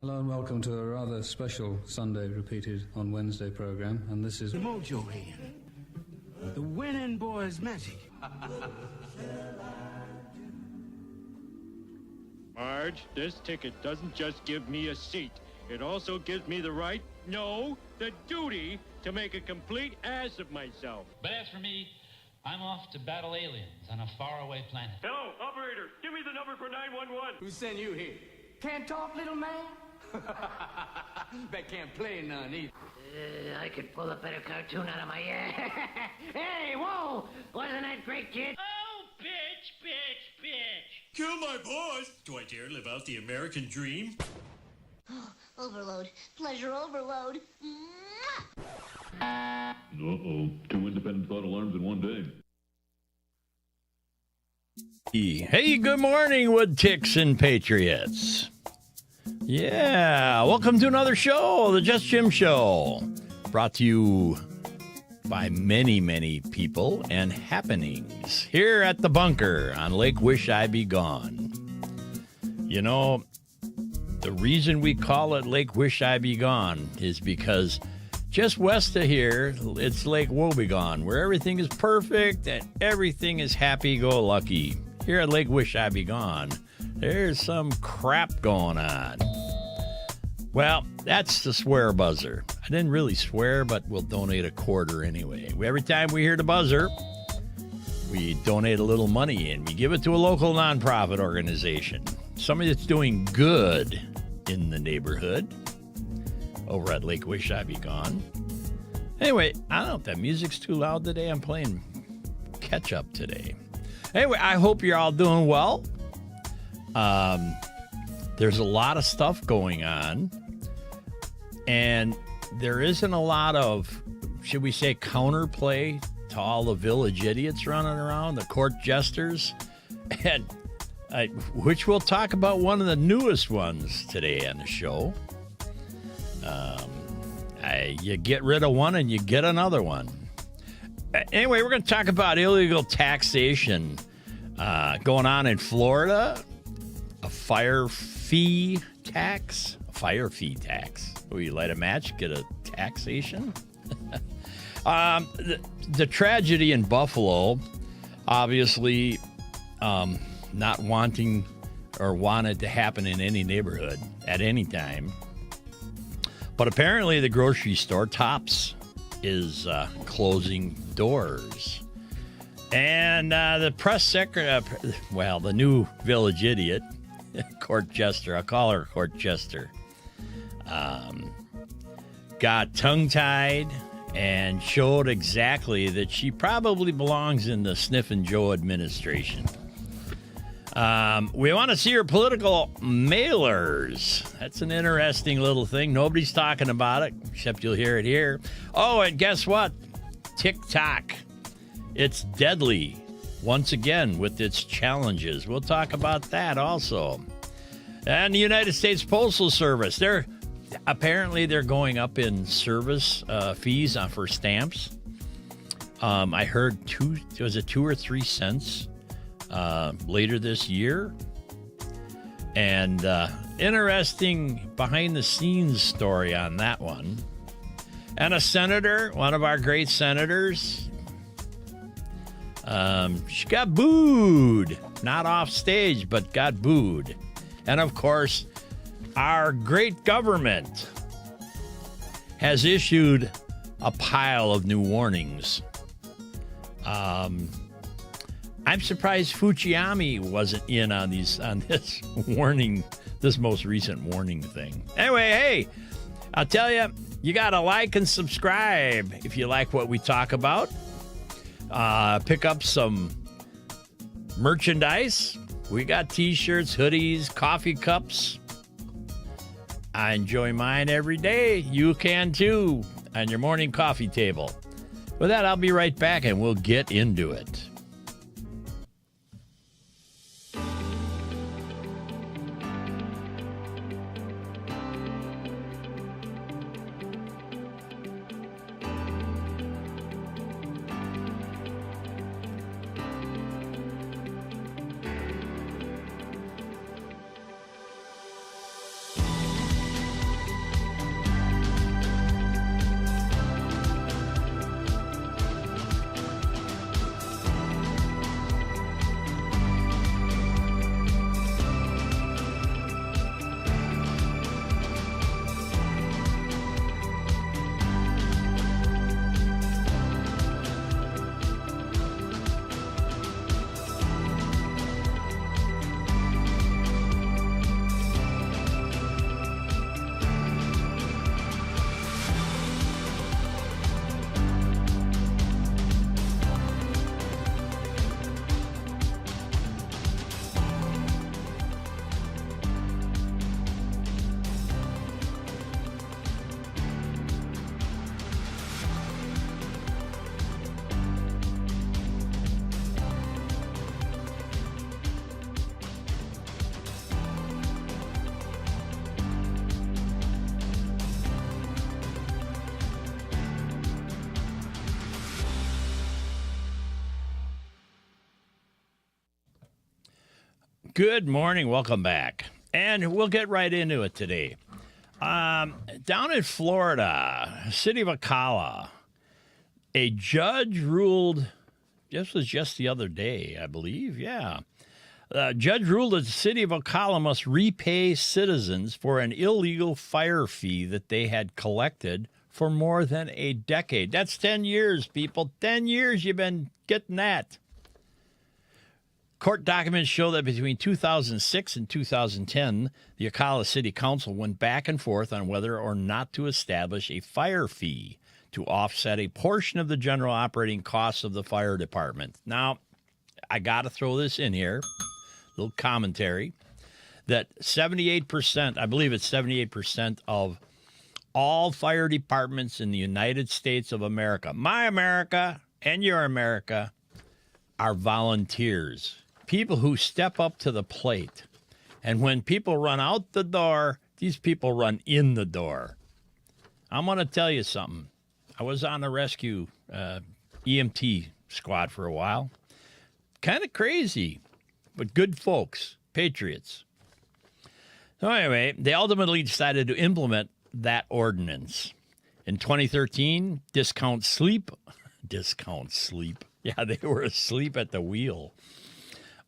Hello and welcome to a rather special Sunday repeated on Wednesday program, and this is the Mojo Hand, the winning boys magic. Marge, this ticket doesn't just give me a seat. It also gives me the right, no, the duty to make a complete ass of myself. But as for me, I'm off to battle aliens on a faraway planet. Hello, operator, give me the number for 911. Who sent you here? Can't talk, little man? Bet can't play none either. I could pull a better cartoon out of my ass. Hey, whoa! Wasn't that great, kid? Oh, bitch. Kill my boss! Do I dare live out the American dream? Overload. Pleasure overload. Uh-oh. 2 independent thought alarms in one day. Hey, good morning, Wood Ticks and Patriots. Yeah, welcome to another show, the JustJim Show, brought to you by many, many people and happenings here at the bunker on Lake Wish I Be Gone. You know, the reason we call it Lake Wish I Be Gone is because just west of here, it's Lake Woebegone, where everything is perfect and everything is happy-go-lucky. Here at Lake Wish I Be Gone, there's some crap going on. Well, that's the swear buzzer. I didn't really swear, but we'll donate a quarter anyway. Every time we hear the buzzer, we donate a little money and we give it to a local nonprofit organization. Somebody that's doing good in the neighborhood over at Lake Wish I Be Gone. Anyway, I don't know if that music's too loud today. I'm playing catch up today. Anyway, I hope you're all doing well. There's a lot of stuff going on, and there isn't a lot of, should we say, counterplay to all the village idiots running around, the court jesters, and which we'll talk about one of the newest ones today on the show. You get rid of one and you get another one. Anyway, we're going to talk about illegal taxation going on in Florida. A fire fee tax. Oh, you light a match, get a taxation? The tragedy in Buffalo, obviously not wanting or wanted to happen in any neighborhood at any time. But apparently the grocery store, Tops, is closing doors. And the press secretary, the new village idiot, court jester, I'll call her court jester, got tongue-tied and showed exactly that she probably belongs in the Sniffin' Joe administration. We want to see her political mailers. That's an interesting little thing. Nobody's talking about it, except you'll hear it here. Oh, and guess what? TikTok. It's deadly once again with its challenges. We'll talk about that also. And the United States Postal Service. They're going up in service fees for stamps. I heard 2 or 3 cents later this year. And interesting behind-the-scenes story on that one. And a senator, one of our great senators, she got booed. Not off stage, but got booed. And, of course, our great government has issued a pile of new warnings. I'm surprised Fujiyami wasn't in on this warning, this most recent warning thing. Anyway, hey, I'll tell you, you got to like and subscribe if you like what we talk about. Pick up some merchandise. We got T-shirts, hoodies, coffee cups. I enjoy mine every day. You can too on your morning coffee table. With that, I'll be right back and we'll get into it. Good morning. Welcome back. And we'll get right into it today. Down in Florida, city of Ocala, a judge ruled, this was just the other day, I believe, yeah. Judge ruled that the city of Ocala must repay citizens for an illegal fire fee that they had collected for more than a decade. That's 10 years, people. 10 years you've been getting that. Court documents show that between 2006 and 2010, the Ocala City Council went back and forth on whether or not to establish a fire fee to offset a portion of the general operating costs of the fire department. Now, I got to throw this in here, a little commentary, that 78%, I believe it's 78% of all fire departments in the United States of America, my America and your America, are volunteers. People who step up to the plate. And when people run out the door, these people run in the door. I'm going to tell you something. I was on a rescue EMT squad for a while. Kind of crazy, but good folks, patriots. So anyway, they ultimately decided to implement that ordinance. In 2013, discount sleep. Yeah, they were asleep at the wheel.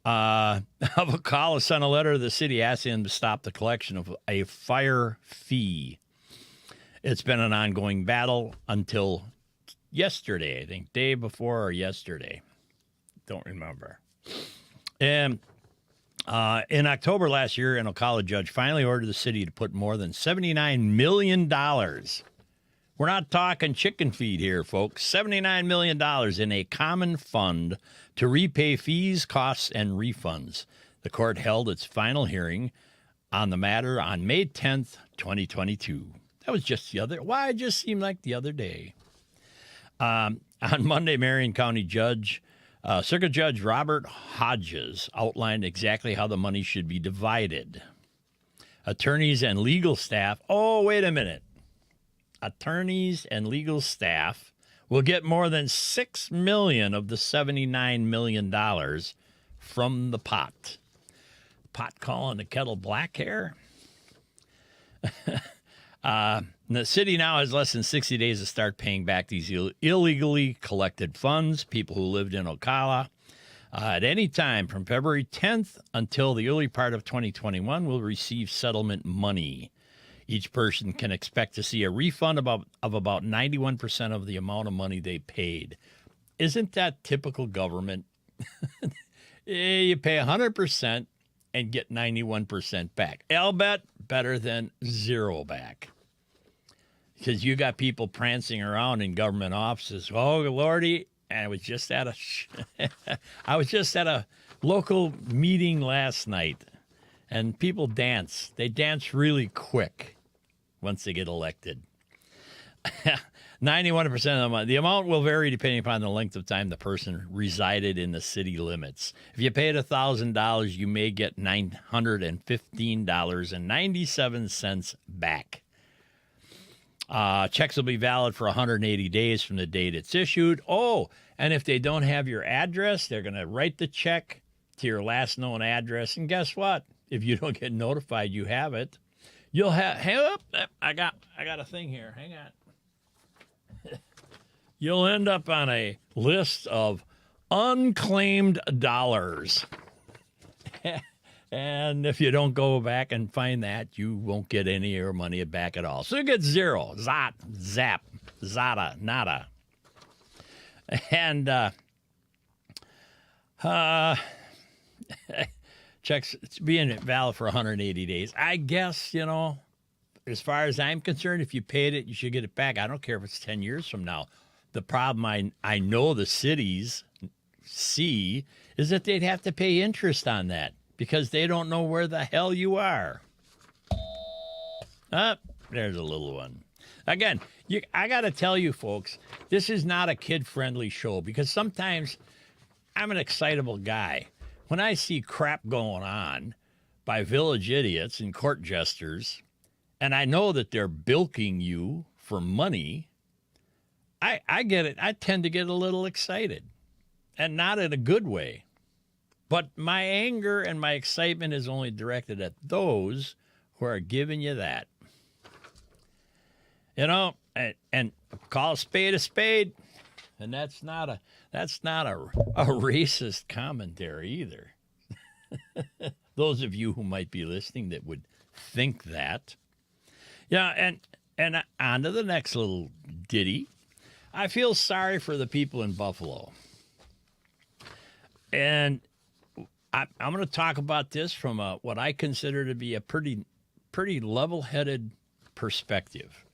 Ocala sent a letter to the city asking them to stop the collection of a fire fee. It's been an ongoing battle until yesterday, I think, day before or yesterday. Don't remember. And in October last year, an Ocala judge finally ordered the city to put more than $79 million. We're not talking chicken feed here, folks. $79 million in a common fund to repay fees, costs, and refunds. The court held its final hearing on the matter on May 10th, 2022. That was just the other, why it just seemed like the other day. On Monday, Marion County Circuit Judge Robert Hodges outlined exactly how the money should be divided. Attorneys and legal staff, oh, wait a minute. Attorneys and legal staff will get more than $6 million of the $79 million from the pot. Pot calling the kettle black here. The city now has less than 60 days to start paying back these illegally collected funds. People who lived in Ocala at any time from February 10th until the early part of 2021 will receive settlement money. Each person can expect to see a refund of about 91% of the amount of money they paid. Isn't that typical government? You pay 100% and get 91% back. I'll bet better than zero back. Because you got people prancing around in government offices. Oh, Lordy, and I was just at a local meeting last night, and people dance. They dance really quick once they get elected. 91% of the money. The amount will vary depending upon the length of time the person resided in the city limits. If you paid $1,000, you may get $915.97 back. Checks will be valid for 180 days from the date it's issued. Oh, and if they don't have your address, they're going to write the check to your last known address. And guess what? If you don't get notified you have it, you'll have, hang up, I got a thing here. Hang on. You'll end up on a list of unclaimed dollars. And if you don't go back and find that, you won't get any of your money back at all. So you get zero, zap, zada, nada. And checks being valid for 180 days. I guess, as far as I'm concerned, if you paid it, you should get it back. I don't care if it's 10 years from now. The problem I know the cities see is that they'd have to pay interest on that because they don't know where the hell you are. There's a little one. Again, I got to tell you, folks, this is not a kid-friendly show because sometimes I'm an excitable guy. When I see crap going on by village idiots and court jesters, and I know that they're bilking you for money, I get it. I tend to get a little excited, and not in a good way. But my anger and my excitement is only directed at those who are giving you that. You know, and call a spade, and that's not a racist commentary either. Those of you who might be listening that would think that. Yeah, and on to the next little ditty. I feel sorry for the people in Buffalo. And I'm going to talk about this from what I consider to be a pretty level-headed perspective.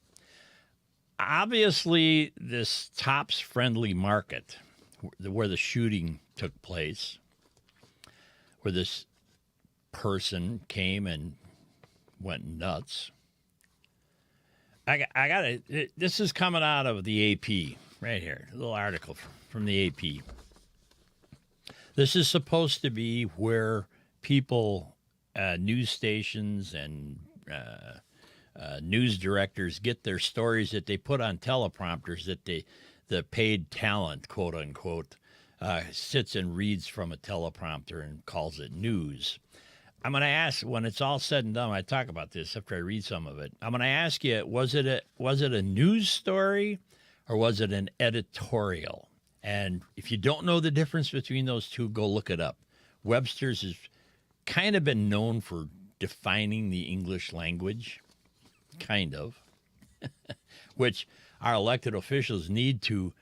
Obviously, this Tops Friendly Market, where the shooting took place, where this person came and went nuts. I got it. This is coming out of the AP right here, a little article from the AP. This is supposed to be where people, news stations and news directors get their stories that they put on teleprompters that the paid talent, quote unquote, sits and reads from a teleprompter and calls it news. I'm going to ask, when it's all said and done, I talk about this after I read some of it. I'm going to ask you, was it a news story or was it an editorial? And if you don't know the difference between those two, go look it up. Webster's has kind of been known for defining the English language, kind of, which our elected officials need to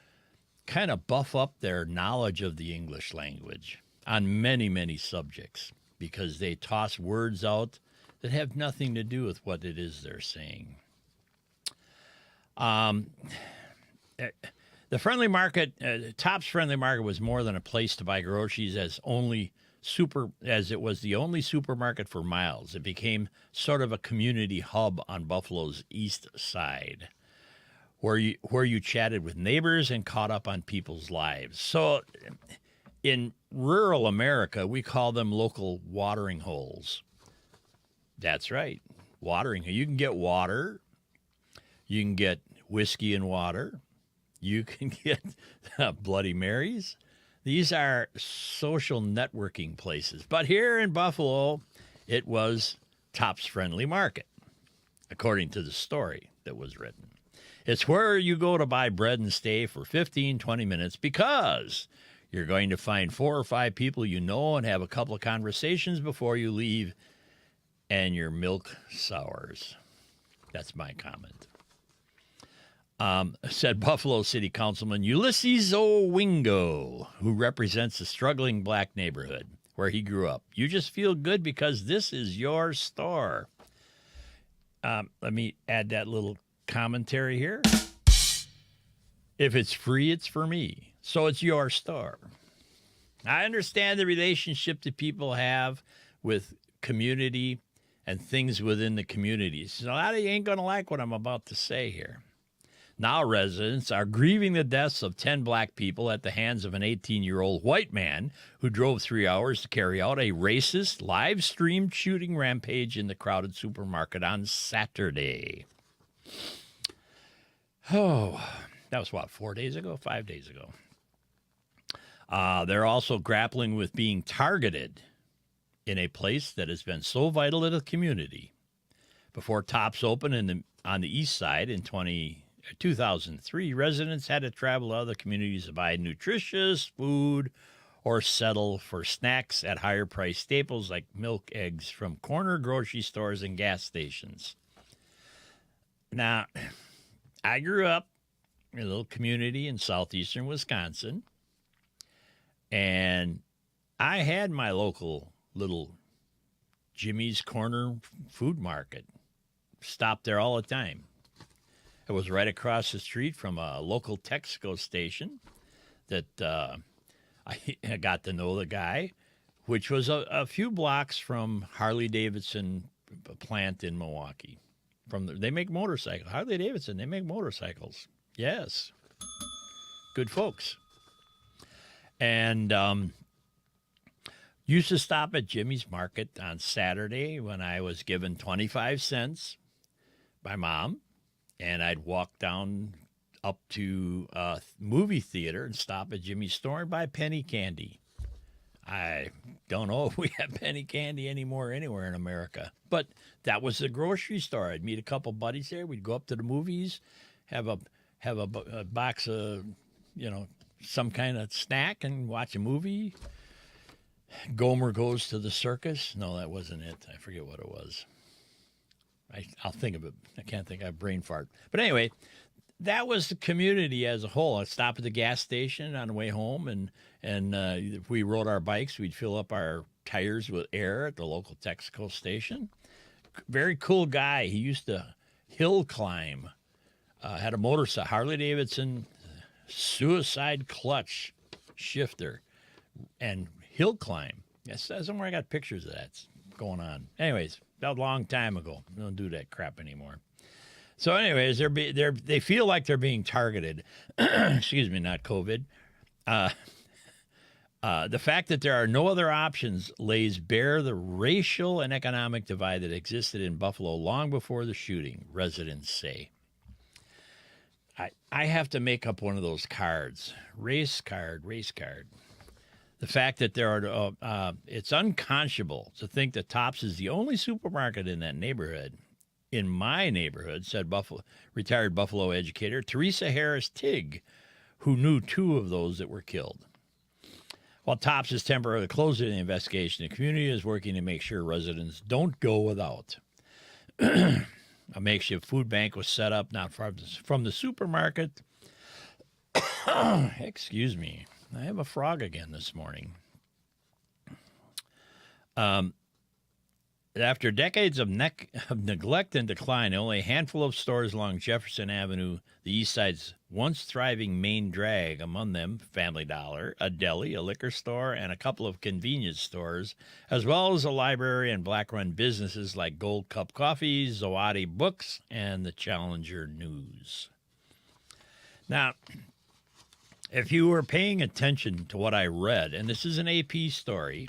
kind of buff up their knowledge of the English language on many, many subjects, because they toss words out that have nothing to do with what it is they're saying. The friendly market, Tops Friendly Market, was more than a place to buy groceries, as it was the only supermarket for miles. It became sort of a community hub on Buffalo's east side, where you chatted with neighbors and caught up on people's lives. So in rural America, we call them local watering holes. That's right, watering. You can get water. You can get whiskey and water. You can get Bloody Marys. These are social networking places. But here in Buffalo, it was Tops Friendly Market, according to the story that was written. It's where you go to buy bread and stay for 15, 20 minutes because you're going to find 4 or 5 people you know and have a couple of conversations before you leave, and your milk sours. That's my comment. Said Buffalo City Councilman Ulysses Owingo, who represents a struggling black neighborhood where he grew up. You just feel good because this is your store. Let me add that little commentary here. If it's free, it's for me. So it's your store. I understand the relationship that people have with community and things within the community. So a lot of you ain't going to like what I'm about to say here. Now residents are grieving the deaths of 10 black people at the hands of an 18-year-old white man who drove 3 hours to carry out a racist live-streamed shooting rampage in the crowded supermarket on Saturday. Oh, that was what, 4 days ago? 5 days ago. They're also grappling with being targeted in a place that has been so vital to the community. Before Tops opened on the east side in 2003, residents had to travel to other communities to buy nutritious food or settle for snacks at higher price staples like milk, eggs from corner grocery stores and gas stations. Now, I grew up in a little community in southeastern Wisconsin, and I had my local little Jimmy's Corner food market. Stopped there all the time. It was right across the street from a local Texaco station that I got to know the guy, which was a few blocks from Harley-Davidson plant in Milwaukee. They make motorcycles. Harley-Davidson, they make motorcycles. Yes. Good folks. And used to stop at Jimmy's Market on Saturday when I was given 25 cents by Mom. And I'd walk down up to a movie theater and stop at Jimmy's store and buy penny candy I don't know if we have penny candy anymore anywhere in America. But that was the grocery store. I'd meet a couple buddies there. We'd go up to the movies, have a box of, some kind of snack and watch a movie. Gomer Goes to the Circus. No, that wasn't it. I forget what it was. I'll think of it. I can't think. I have brain fart. But anyway, that was the community as a whole. I'd stop at the gas station on the way home, and if we rode our bikes, we'd fill up our tires with air at the local Texaco station. Very cool guy. He used to hill climb. Had a motorcycle, Harley-Davidson suicide clutch shifter, and hill climb. Yes, somewhere I got pictures of that going on. Anyways, that was a long time ago. We don't do that crap anymore. So anyways, they feel like they're being targeted. Excuse me, not COVID. The fact that there are no other options lays bare the racial and economic divide that existed in Buffalo long before the shooting, residents say. I have to make up one of those cards. Race card. The fact that there are, it's unconscionable to think that Tops is the only supermarket in that neighborhood. In my neighborhood, said retired Buffalo educator Teresa Harris Tigg, who knew two of those that were killed. While Tops is temporarily closed in the investigation, the community is working to make sure residents don't go without. A makeshift food bank was set up not far from the supermarket. Excuse me. I have a frog again this morning. After decades of neglect and decline, only a handful of stores along Jefferson Avenue, the East Side's once thriving main drag, among them Family Dollar, a deli, a liquor store, and a couple of convenience stores, as well as a library and black-run businesses like Gold Cup Coffee, Zawadi Books, and the Challenger News. Now, if you were paying attention to what I read, and this is an AP story,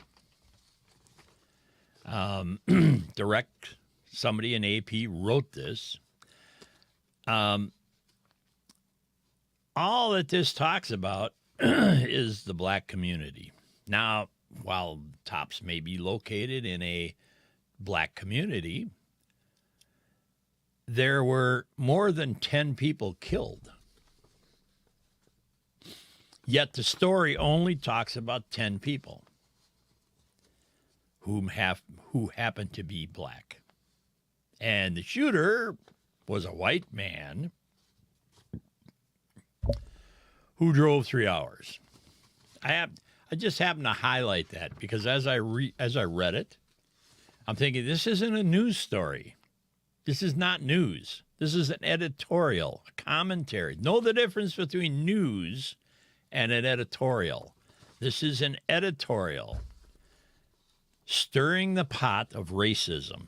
somebody in AP wrote this. All that this talks about is the black community. Now, while Tops may be located in a black community, there were more than 10 people killed. Yet the story only talks about 10 people who happen to be black. And the shooter was a white man who drove 3 hours. I just happen to highlight that because as I read it, I'm thinking this isn't a news story. This is not news. This is an editorial, a commentary. Know the difference between news and an editorial. This is an editorial stirring the pot of racism.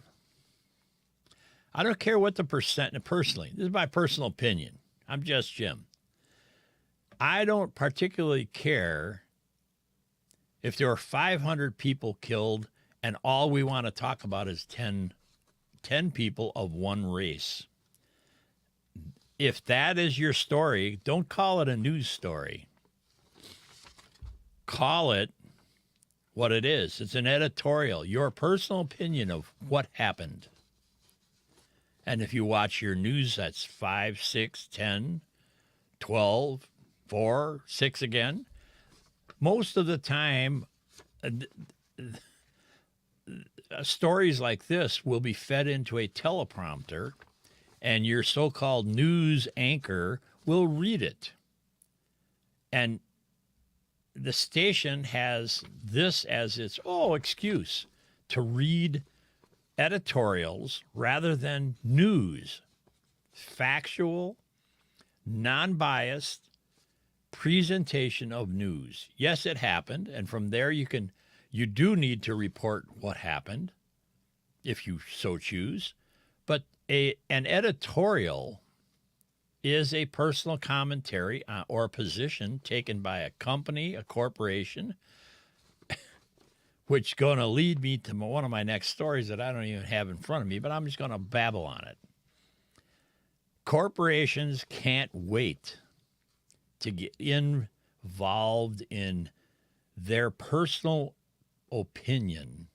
I don't care what the percent, personally, this is my personal opinion. I'm Just Jim. I don't particularly care if there are 500 people killed and all we want to talk about is 10 people of one race. If that is your story, don't call it a news story. Call it what it is. It's an editorial, your personal opinion of what happened. And if you watch your news, that's 5, 6, 10, 12, 4, 6 again. Most of the time, stories like this will be fed into a teleprompter, and your so-called news anchor will read it. And the station has this as its excuse to read editorials rather than news. Factual, non-biased presentation of news. Yes, it happened, and from there you do need to report what happened if you so choose, but an editorial is a personal commentary or position taken by a company, a corporation, which is going to lead me to one of my next stories that I don't even have in front of me, but I'm just going to babble on it. Corporations can't wait to get involved in their personal opinion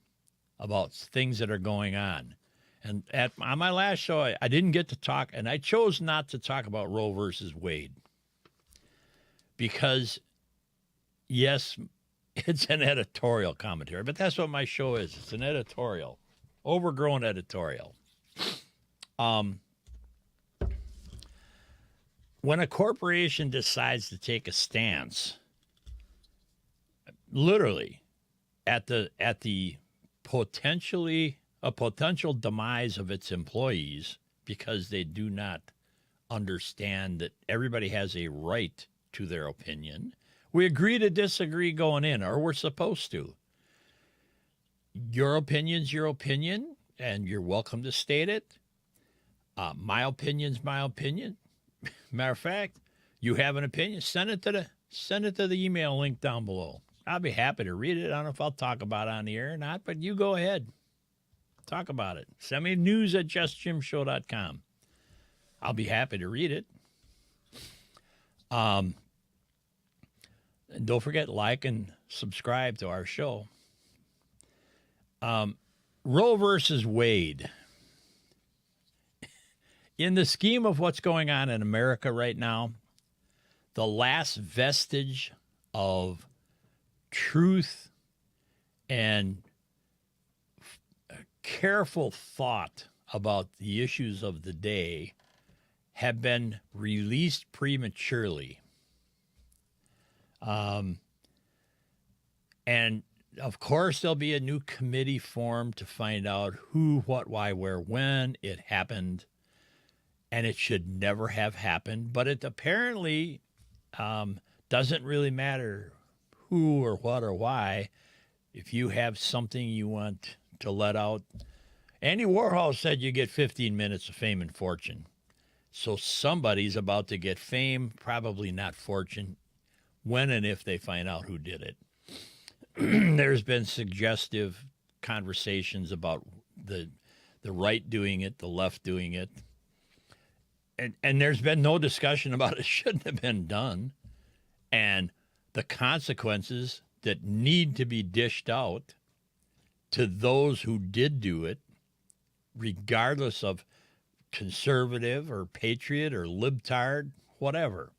about things that are going on. And on my last show, I didn't get to talk, and I chose not to talk about Roe versus Wade. Because, yes, it's an editorial commentary, but that's what my show is. It's an editorial, overgrown editorial. When a corporation decides to take a stance, literally, at the potential demise of its employees, because they do not understand that everybody has a right to their opinion, we agree to disagree going in, or we're supposed to. Your opinion's your opinion, and you're welcome to state it. My opinion's my opinion. Matter of fact, you have an opinion, send it to the email link down below. I'll be happy to read it. I don't know if I'll talk about it on the air or not, but you go ahead. Talk about it. Send me news@justjimshow.com. I'll be happy to read it. And don't forget, like and subscribe to our show. Roe versus Wade. In the scheme of what's going on in America right now, the last vestige of truth and careful thought about the issues of the day have been released prematurely. And of course, there'll be a new committee formed to find out who, what, why, where, when it happened. And it should never have happened. But it apparently doesn't really matter who or what or why. If you have something you want to let out. Andy Warhol said you get 15 minutes of fame and fortune. So somebody's about to get fame, probably not fortune, when and if they find out who did it. There's been suggestive conversations about the right doing it, the left doing it. And there's been no discussion about it shouldn't have been done. And the consequences that need to be dished out to those who did do it, regardless of conservative or patriot or libtard, whatever.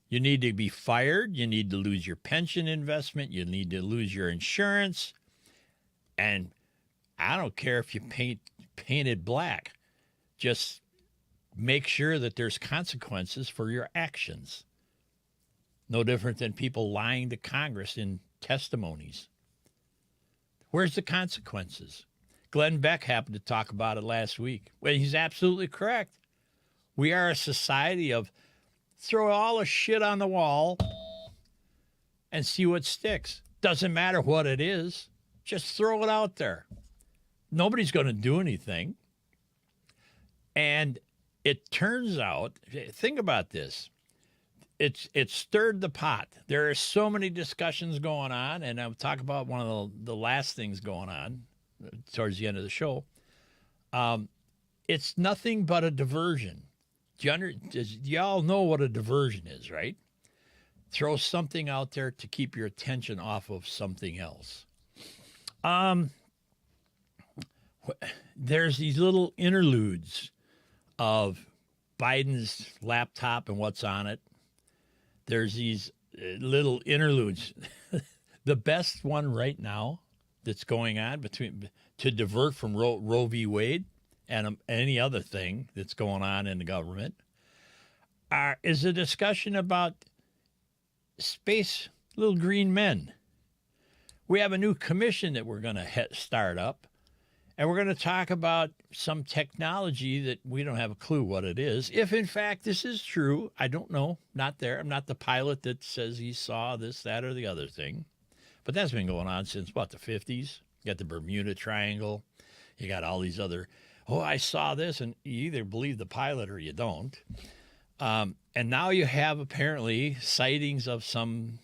You need to be fired. You need to lose your pension investment. You need to lose your insurance. And I don't care if you paint it black. Just make sure that there's consequences for your actions. No different than people lying to Congress in testimonies. Where's the consequences? Glenn Beck happened to talk about it last week. Well, he's absolutely correct. We are a society of throw all the shit on the wall and see what sticks. Doesn't matter what it is. Just throw it out there. Nobody's going to do anything. And it turns out, think about this. It stirred the pot. There are so many discussions going on, and I'll talk about one of the last things going on towards the end of the show. It's nothing but a diversion. Y'all know what a diversion is, right? Throw something out there to keep your attention off of something else. There's these little interludes of Biden's laptop and what's on it. There's these little interludes. The best one right now that's going on to divert from Roe v. Wade and any other thing that's going on in the government is a discussion about space little green men. We have a new commission that we're going to start up. And we're going to talk about some technology that we don't have a clue what it is. If, in fact, this is true, I don't know. Not there. I'm not the pilot that says he saw this, that, or the other thing. But that's been going on since, what, the 50s? You got the Bermuda Triangle. You got all these other, I saw this. And you either believe the pilot or you don't. And now you have, apparently, sightings of someone,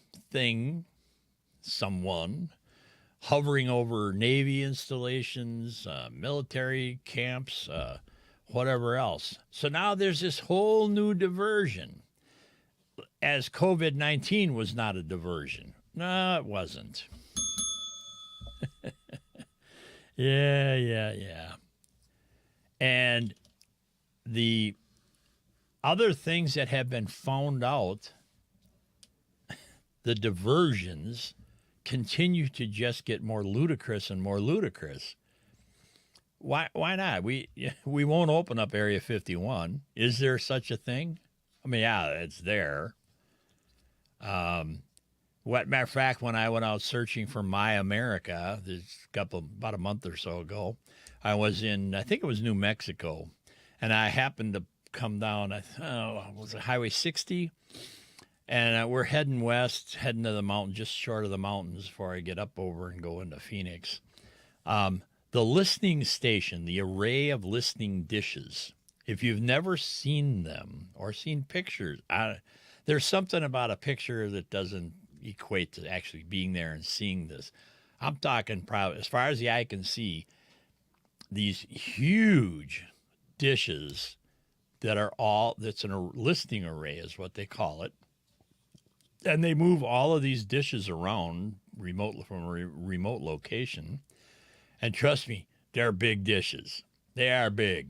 hovering over Navy installations, military camps, whatever else. So now there's this whole new diversion, as COVID-19 was not a diversion. No, it wasn't. Yeah. And the other things that have been found out, the diversions continue to just get more ludicrous and more ludicrous. Why not? We won't open up Area 51. Is there such a thing? I mean, yeah, it's there. Matter of fact, when I went out searching for My America, about a month or so ago, I was in, I think it was New Mexico, and I happened to come down, was it Highway 60? And we're heading west, heading to the mountain, just short of the mountains before I get up over and go into Phoenix. The listening station, the array of listening dishes, if you've never seen them or seen pictures, there's something about a picture that doesn't equate to actually being there and seeing this. I'm talking probably, as far as the eye can see, these huge dishes that's a listening array is what they call it. And they move all of these dishes around from a remote location. And trust me, they're big dishes. They are big.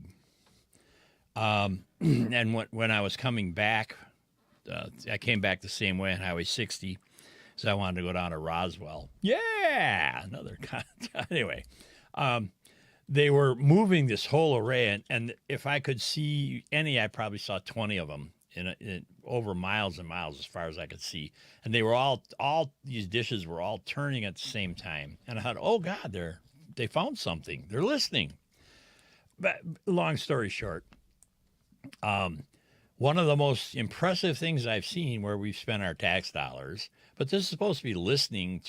And when I was coming back, I came back the same way on Highway 60, so I wanted to go down to Roswell. Yeah, anyway. They were moving this whole array, and if I could see any, I probably saw 20 of them in over miles and miles as far as I could see. And they were all these dishes were all turning at the same time. And I thought, oh God, they found something. They're listening. But long story short, one of the most impressive things I've seen where we've spent our tax dollars, but this is supposed to be listening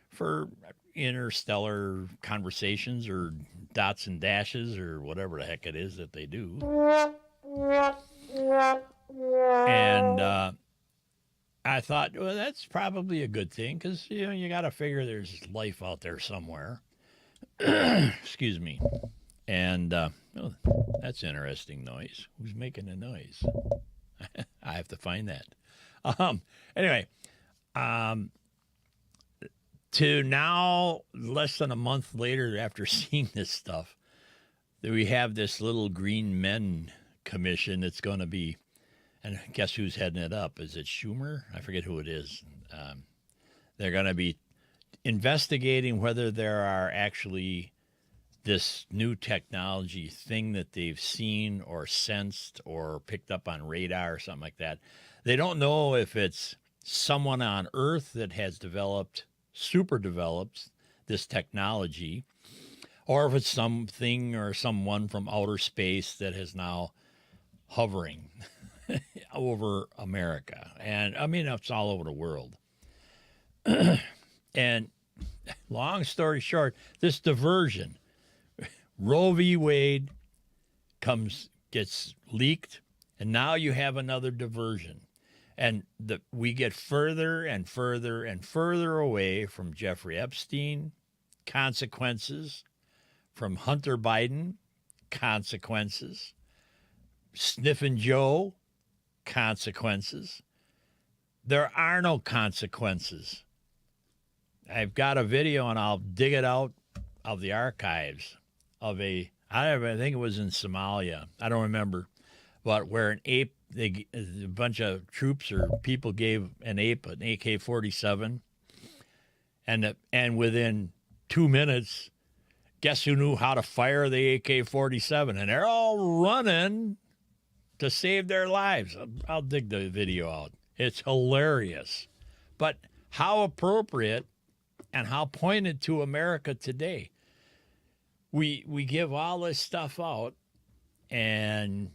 for interstellar conversations or dots and dashes or whatever the heck it is that they do. And I thought, well, that's probably a good thing because, you got to figure there's life out there somewhere. Excuse me. And that's interesting noise. Who's making a noise? I have to find that. Anyway, to now, less than a month later after seeing this stuff, that we have this little green men commission that's going to be, and guess who's heading it up? Is it Schumer? I forget who it is. They're going to be investigating whether there are actually this new technology thing that they've seen or sensed or picked up on radar or something like that. They don't know if it's someone on Earth that has super developed this technology, or if it's something or someone from outer space that is now hovering over America. And I mean, it's all over the world. And long story short, this diversion, Roe v. Wade gets leaked, and now you have another diversion. And we get further and further and further away from Jeffrey Epstein, consequences, from Hunter Biden, consequences, Sniffin' Joe, consequences. There are no consequences. I've got a video, and I'll dig it out of the archives of I think it was in Somalia. I don't remember. But where a bunch of troops or people gave an ape an AK-47, and within 2 minutes, guess who knew how to fire the AK-47? And they're all running to save their lives. I'll dig the video out. It's hilarious. But how appropriate and how pointed to America today. We give all this stuff out, and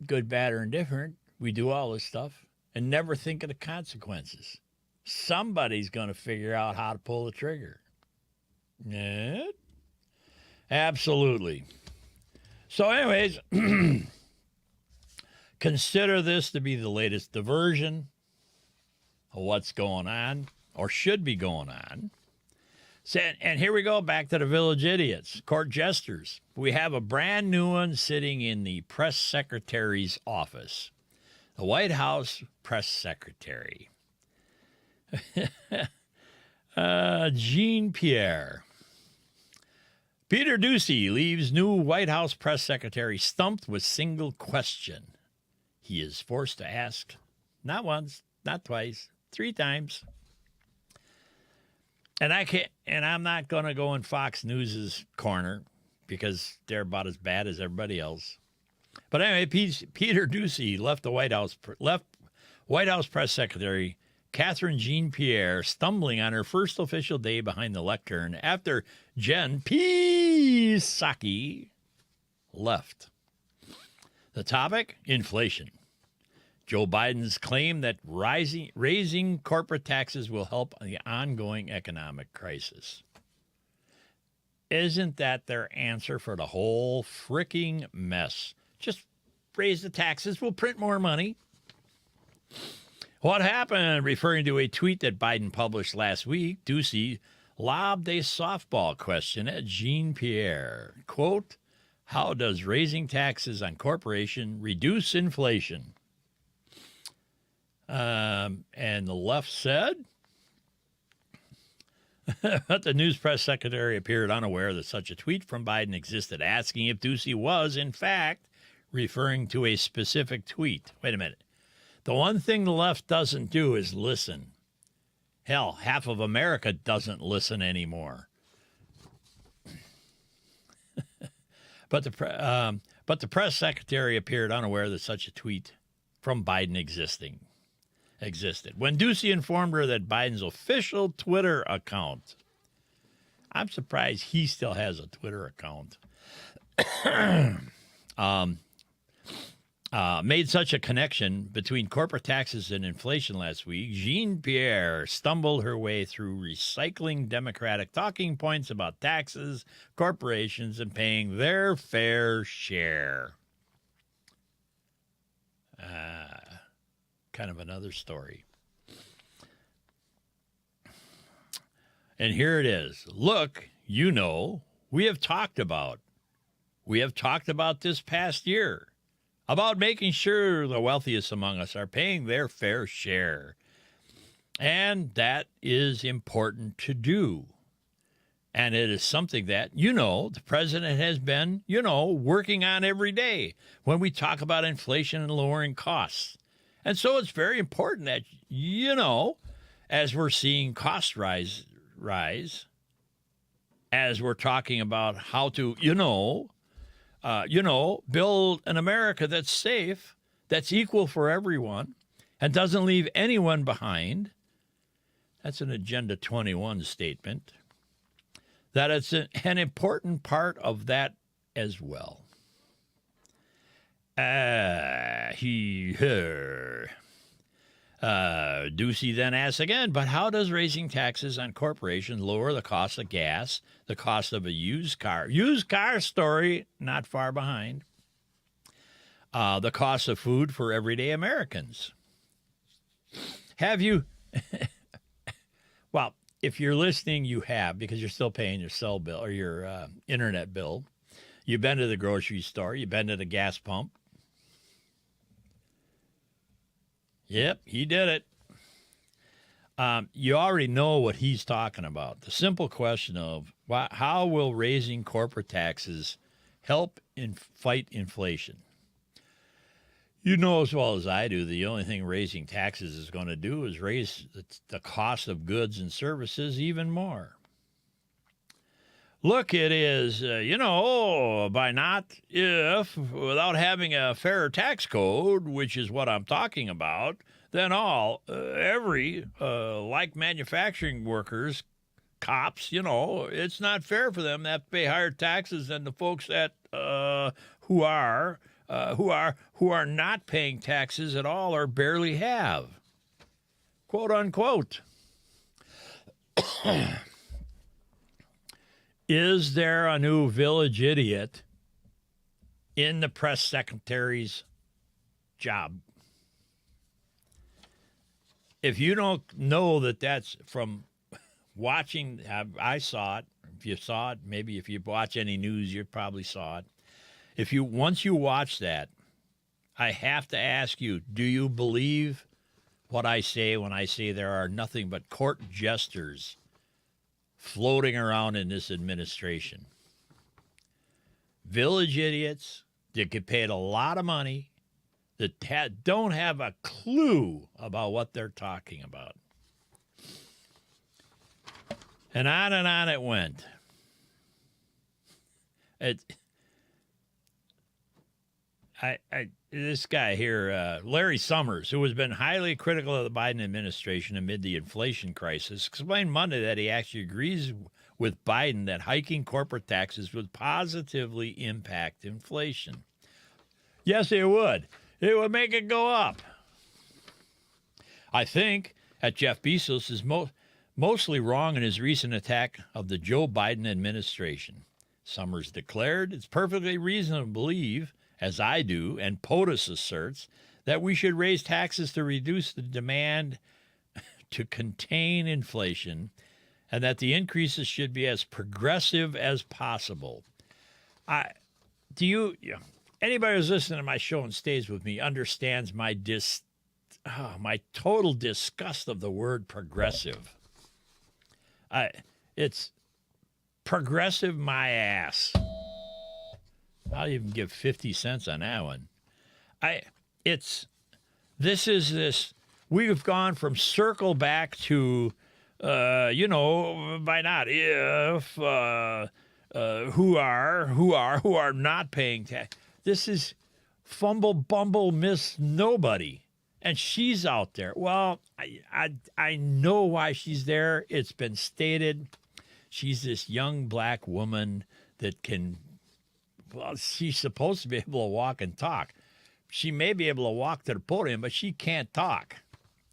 good, bad, or indifferent, we do all this stuff and never think of the consequences. Somebody's going to figure out how to pull the trigger. Yeah, absolutely. So anyways, consider this to be the latest diversion of what's going on or should be going on. And here we go, back to the village idiots, court jesters. We have a brand new one sitting in the press secretary's office, the White House press secretary. Jean Pierre. Peter Doocy leaves new White House press secretary stumped with single question. He is forced to ask not once, not twice, 3 times. And I'm not going to go in Fox News's corner because they're about as bad as everybody else. But anyway, Peter Doocy left White House press secretary Catherine Jean-Pierre stumbling on her first official day behind the lectern after Jen Psaki left. The topic? Inflation. Joe Biden's claim that raising corporate taxes will help the ongoing economic crisis. Isn't that their answer for the whole freaking mess? Just raise the taxes, we'll print more money. What happened? Referring to a tweet that Biden published last week, Doocy lobbed a softball question at Jean-Pierre. Quote, how does raising taxes on corporations reduce inflation? And the left said, but the news press secretary appeared unaware that such a tweet from Biden existed, asking if Doocy was, in fact, referring to a specific tweet. Wait a minute. The one thing the left doesn't do is listen. Hell, half of America doesn't listen anymore. But the press secretary appeared unaware that such a tweet from Biden existed. When Doocy informed her that Biden's official Twitter account, I'm surprised he still has a Twitter account, made such a connection between corporate taxes and inflation last week, Jean-Pierre stumbled her way through recycling Democratic talking points about taxes, corporations, and paying their fair share. Kind of another story. And here it is. Look, we have talked about this past year about making sure the wealthiest among us are paying their fair share. And that is important to do. And it is something that, the president has been, working on every day when we talk about inflation and lowering costs. And so it's very important that, as we're seeing costs rise, as we're talking about how to, build an America that's safe, that's equal for everyone, and doesn't leave anyone behind. That's an Agenda 21 statement. That it's an important part of that as well. Doocy then asks again, but how does raising taxes on corporations lower the cost of gas, the cost of a used car? Used car story, not far behind. The cost of food for everyday Americans. Have you... Well, if you're listening, you have, because you're still paying your cell bill or your internet bill. You've been to the grocery store. You've been to the gas pump. Yep, he did it. You already know what he's talking about. The simple question of how will raising corporate taxes help fight inflation? You know as well as I do, the only thing raising taxes is going to do is raise the cost of goods and services even more. Look, it is, without having a fair tax code, which is what I'm talking about, then like manufacturing workers, cops, it's not fair for them to have to pay higher taxes than the folks that who are not paying taxes at all or barely have, quote unquote. Is there a new village idiot in the press secretary's job? If you don't know that that's from watching, I saw it. If you saw it, maybe if you watch any news, you probably saw it. Once you watch that, I have to ask you, do you believe what I say when I say there are nothing but court jesters floating around in this administration? village idiots that get paid a lot of money that don't have a clue about what they're talking about. And on it went. This guy here, Larry Summers, who has been highly critical of the Biden administration amid the inflation crisis, explained Monday that he actually agrees with Biden that hiking corporate taxes would positively impact inflation. Yes, it would. It would make it go up. I think that Jeff Bezos is mostly wrong in his recent attack of the Joe Biden administration. Summers declared it's perfectly reasonable to believe, as I do, and POTUS asserts, that we should raise taxes to reduce the demand to contain inflation, and that the increases should be as progressive as possible. Anybody who's listening to my show and stays with me understands my total disgust of the word progressive. It's progressive my ass. I'll even give 50 cents on that one. We've gone from circle back to, by not if, who are not paying tax. This is fumble, bumble, miss nobody. And she's out there. Well, I know why she's there. It's been stated. She's this young black woman that can, well, she's supposed to be able to walk and talk. She may be able to walk to the podium, but she can't talk.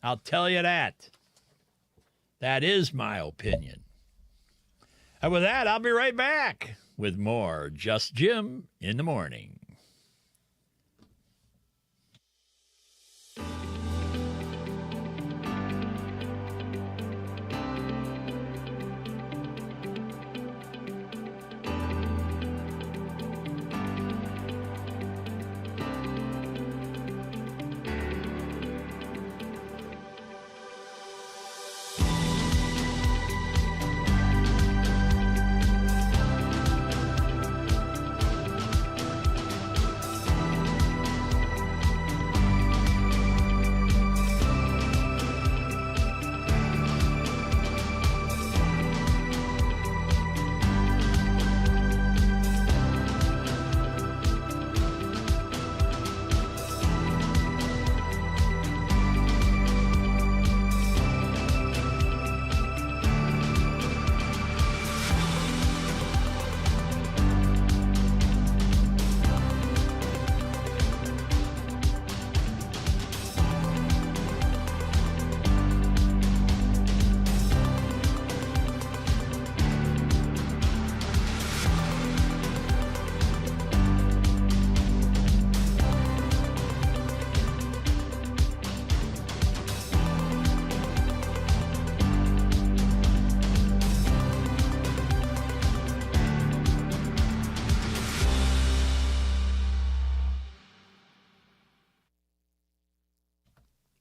I'll tell you that. That is my opinion. And with that, I'll be right back with more Just Jim in the morning.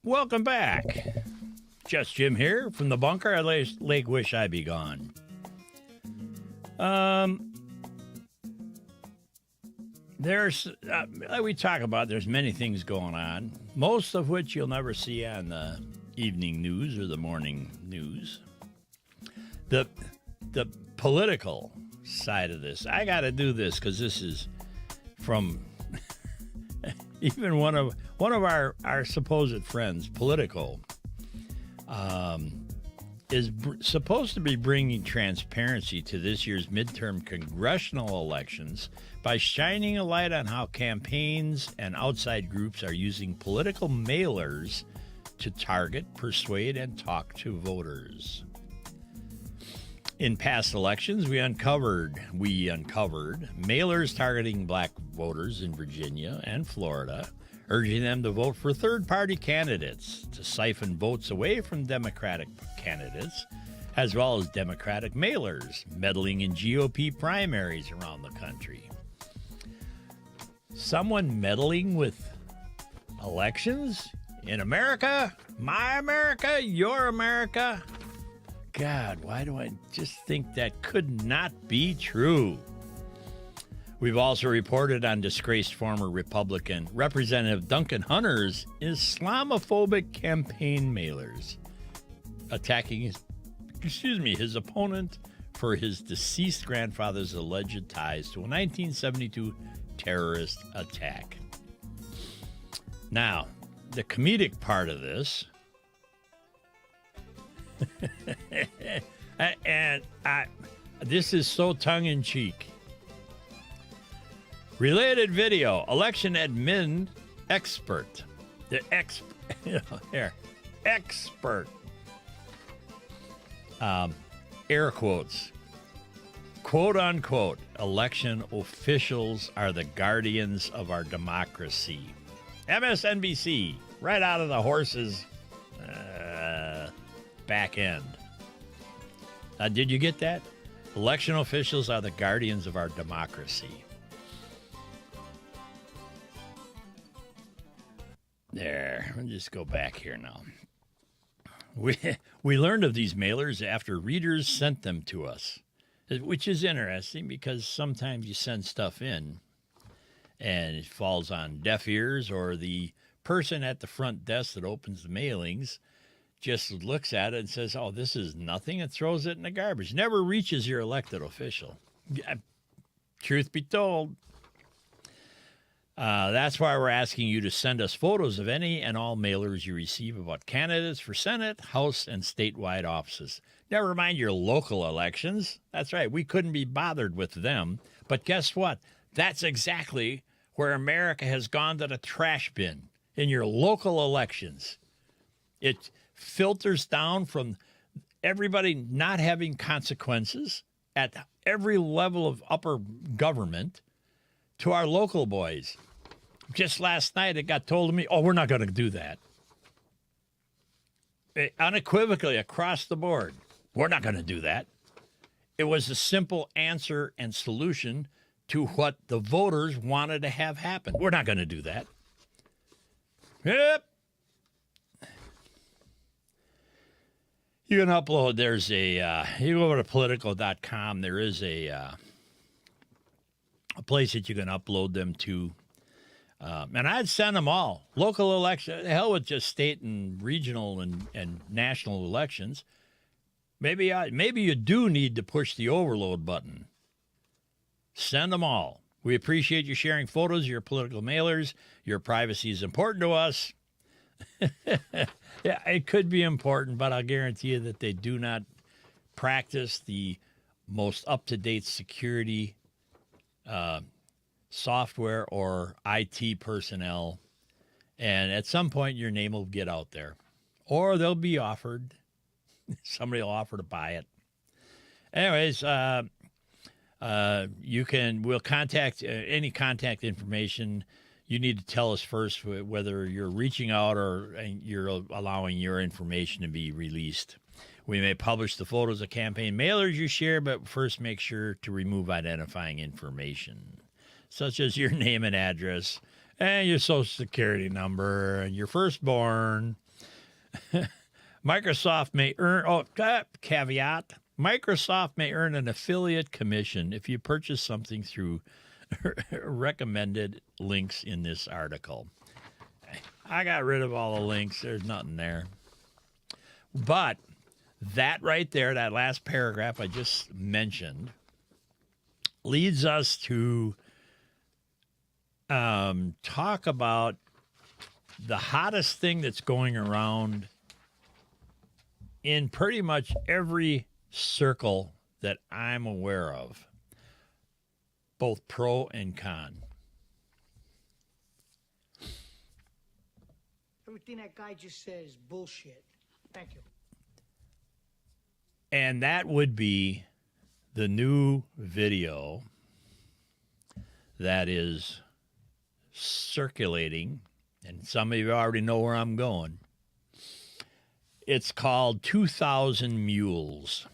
Welcome back. Just Jim here from the bunker at Lake Wish I Be Gone. There's, like we talk about, there's many things going on, most of which you'll never see on the evening news or the morning news. The political side of this, I got to do this because this is from even one of our supposed friends, Politico, is supposed to be bringing transparency to this year's midterm congressional elections by shining a light on how campaigns and outside groups are using political mailers to target, persuade, and talk to voters. In past elections, we uncovered mailers targeting black voters in Virginia and Florida, urging them to vote for third-party candidates to siphon votes away from Democratic candidates, as well as Democratic mailers meddling in GOP primaries around the country. Someone meddling with elections in America? My America? Your America? God, why do I just think that could not be true? We've also reported on disgraced former Republican Representative Duncan Hunter's Islamophobic campaign mailers attacking his opponent for his deceased grandfather's alleged ties to a 1972 terrorist attack. Now, the comedic part of this, this is so tongue-in-cheek. Related video, election admin expert. The expert. Air quotes. Quote unquote, election officials are the guardians of our democracy. MSNBC, right out of the horse's back end. Did you get that? Election officials are the guardians of our democracy. There, let me just go back here now. We learned of these mailers after readers sent them to us, which is interesting because sometimes you send stuff in and it falls on deaf ears, or the person at the front desk that opens the mailings just looks at it and says, oh, this is nothing, and throws it in the garbage. Never reaches your elected official. Truth be told. That's why we're asking you to send us photos of any and all mailers you receive about candidates for Senate, House, and statewide offices. Never mind your local elections. That's right, we couldn't be bothered with them. But guess what? That's exactly where America has gone to the trash bin, in your local elections. It filters down from everybody not having consequences at every level of upper government to our local boys. Just last night, it got told to me, oh, we're not going to do that. Unequivocally, across the board, we're not going to do that. It was a simple answer and solution to what the voters wanted to have happen. We're not going to do that. Yep. You can upload, there's a, you go over to political.com, there is a place that you can upload them to. And I'd send them all. Local election, hell with just state and regional and national elections. Maybe you do need to push the overload button. Send them all. We appreciate you sharing photos of your political mailers. Your privacy is important to us. Yeah, it could be important, but I'll guarantee you that they do not practice the most up-to-date security software or IT personnel. And at some point, your name will get out there. Or they'll be offered. Somebody will offer to buy it. Anyways, we'll contact any contact information. You need to tell us first whether you're reaching out or you're allowing your information to be released. We may publish the photos of campaign mailers you share, but first make sure to remove identifying information, such as your name and address, and your social security number, and your firstborn. Microsoft may earn, caveat, Microsoft may earn an affiliate commission if you purchase something through recommended links in this article. I got rid of all the links. There's nothing there. But that right there, that last paragraph I just mentioned, leads us to talk about the hottest thing that's going around in pretty much every circle that I'm aware of, both pro and con. Everything that guy just said is bullshit. Thank you. And that would be the new video that is circulating, and some of you already know where I'm going. It's called 2,000 Mules.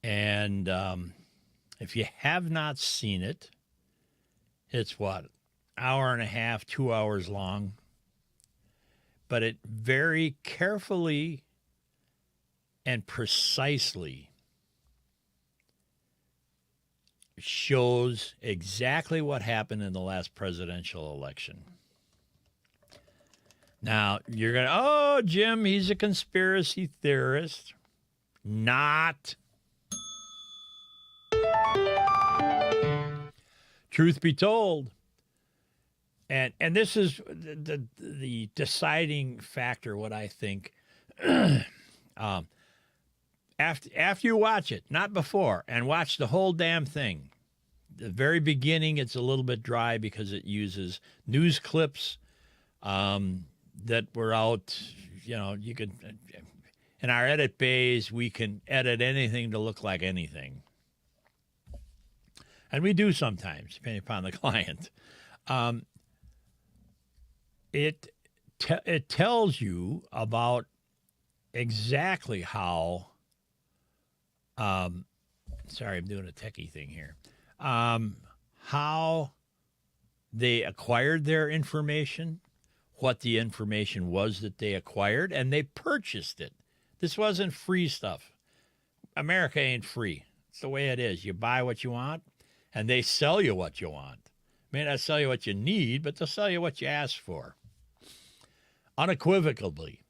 And if you have not seen it, it's what, hour and a half, 2 hours long. But it very carefully and precisely shows exactly what happened in the last presidential election. Now, you're going to, oh, Jim, he's a conspiracy theorist. Not. Truth be told, and this is the deciding factor, what I think, after you watch it, not before, and watch the whole damn thing. The very beginning, it's a little bit dry because it uses news clips that were out. You know, you could, in our edit bays, we can edit anything to look like anything. And we do sometimes, depending upon the client. It tells you about exactly how, sorry, I'm doing a techie thing here, how they acquired their information, what the information was that they acquired, and they purchased it. This wasn't free stuff. America ain't free. It's the way it is. You buy what you want, and they sell you what you want. May not sell you what you need, but they'll sell you what you ask for. Unequivocally,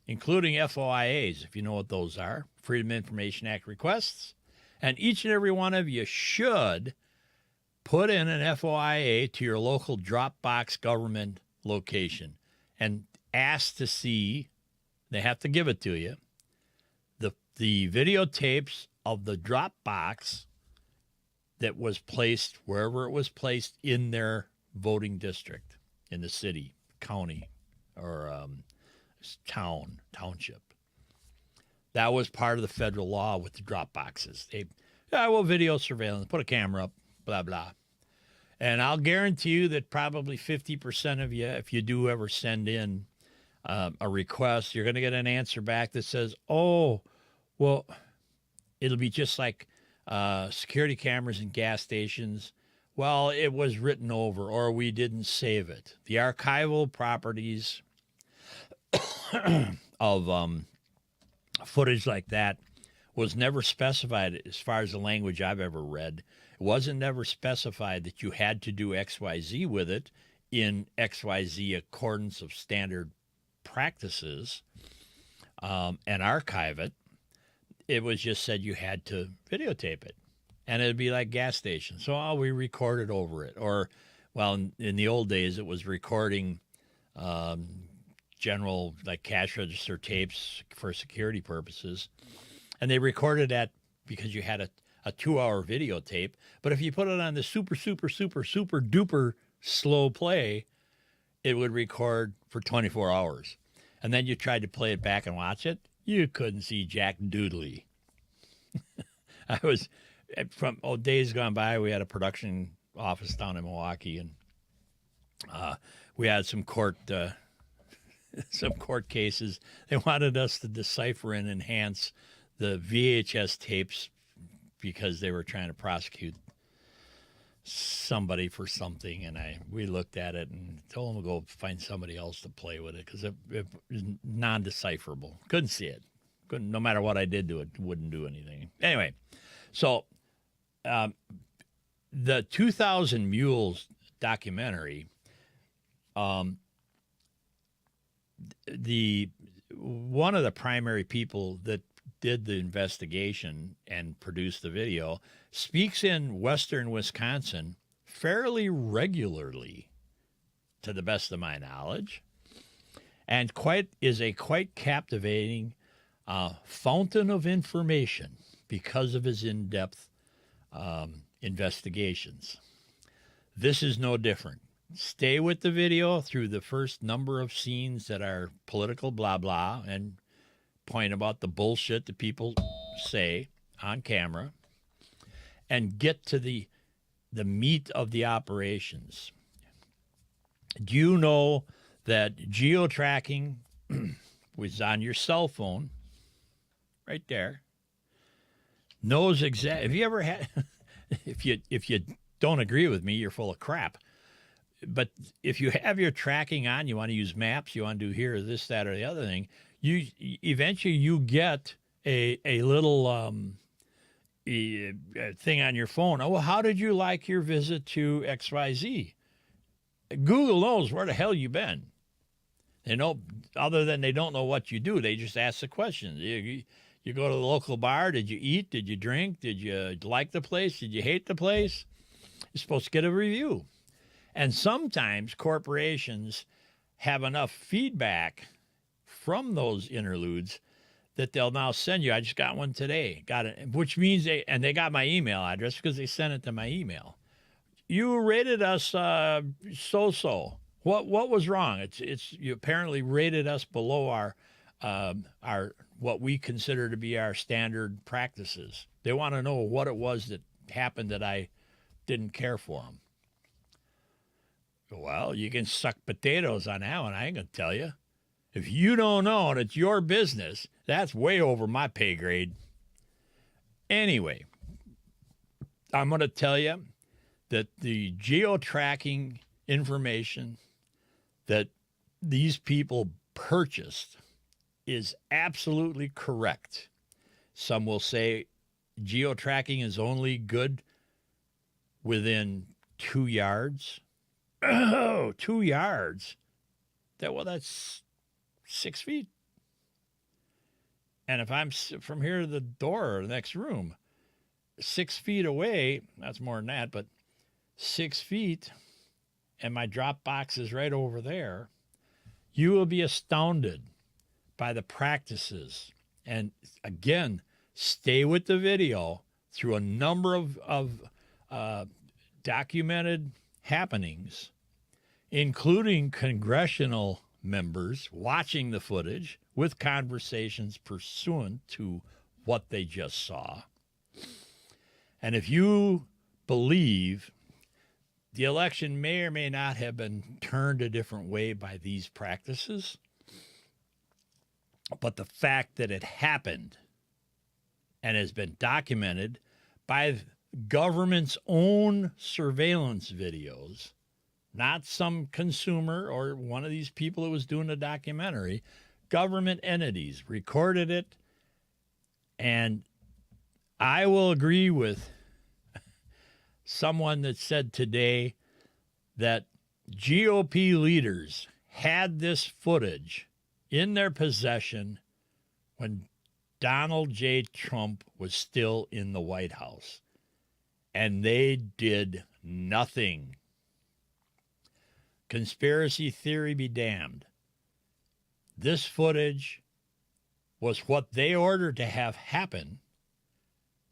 including FOIAs, if you know what those are, Freedom of Information Act requests. And each and every one of you should put in an FOIA to your local Dropbox government location and ask to see, they have to give it to you, the videotapes of the Dropbox that was placed wherever it was placed in their voting district, in the city, county, or township. That was part of the federal law with the drop boxes. Well, video surveillance, put a camera up, blah, blah. And I'll guarantee you that probably 50% of you, if you do ever send in a request, you're going to get an answer back that says, oh, well, it'll be just like security cameras in gas stations. Well, it was written over, or we didn't save it. The archival properties of footage like that was never specified as far as the language I've ever read. It wasn't never specified that you had to do XYZ with it in XYZ accordance of standard practices and archive it. It was just said you had to videotape it. And it'd be like gas stations. So we recorded over it. Or, well, in the old days, it was recording general, like cash register tapes for security purposes. And they recorded that because you had a 2-hour videotape. But if you put it on the super duper slow play, it would record for 24 hours. And then you tried to play it back and watch it. You couldn't see Jack Doodley. From days gone by, we had a production office down in Milwaukee, and we had some court cases. They wanted us to decipher and enhance the VHS tapes because they were trying to prosecute somebody for something, and we looked at it and told them to go find somebody else to play with it because it was non-decipherable. Couldn't see it. No matter what I did to it, wouldn't do anything. Anyway, so the 2000 Mules documentary, one of the primary people that did the investigation and produced the video speaks in western Wisconsin fairly regularly, to the best of my knowledge, and is a quite captivating fountain of information because of his in-depth investigations. This is no different. Stay with the video through the first number of scenes that are political blah blah and point about the bullshit that people say on camera, and get to the meat of the operations. Do you know that geo-tracking was on your cell phone right there, knows exactly? Have you ever had, if you don't agree with me, you're full of crap. But if you have your tracking on, you want to use maps, you want to do here, this, that, or the other thing, you eventually get a little thing on your phone. Oh, well, how did you like your visit to XYZ? Google knows where the hell you've been. They know, other than they don't know what you do. They just ask the questions. You go to the local bar. Did you eat? Did you drink? Did you like the place? Did you hate the place? You're supposed to get a review. And sometimes corporations have enough feedback from those interludes that they'll now send you. I just got one today. Got it, which means they got my email address because they sent it to my email. You rated us so-so. What was wrong? It's you apparently rated us below our what we consider to be our standard practices. They want to know what it was that happened that I didn't care for them. Well, you can suck potatoes on that one. I ain't gonna tell you. If you don't know and it's your business, that's way over my pay grade. Anyway, I'm going to tell you that the geo-tracking information that these people purchased is absolutely correct. Some will say geo-tracking is only good within 2 yards. Oh, 2 yards. That's 6 feet. And if I'm from here to the door or the next room, 6 feet away, that's more than that, but 6 feet, and my drop box is right over there, you will be astounded by the practices. And again, stay with the video through a number of documented happenings, including congressional members watching the footage with conversations pursuant to what they just saw. And if you believe the election may or may not have been turned a different way by these practices, but the fact that it happened and has been documented by government's own surveillance videos, not some consumer or one of these people who was doing a documentary, government entities recorded it. And I will agree with someone that said today that GOP leaders had this footage in their possession when Donald J. Trump was still in the White House, and they did nothing. Conspiracy theory be damned. This footage was what they ordered to have happen,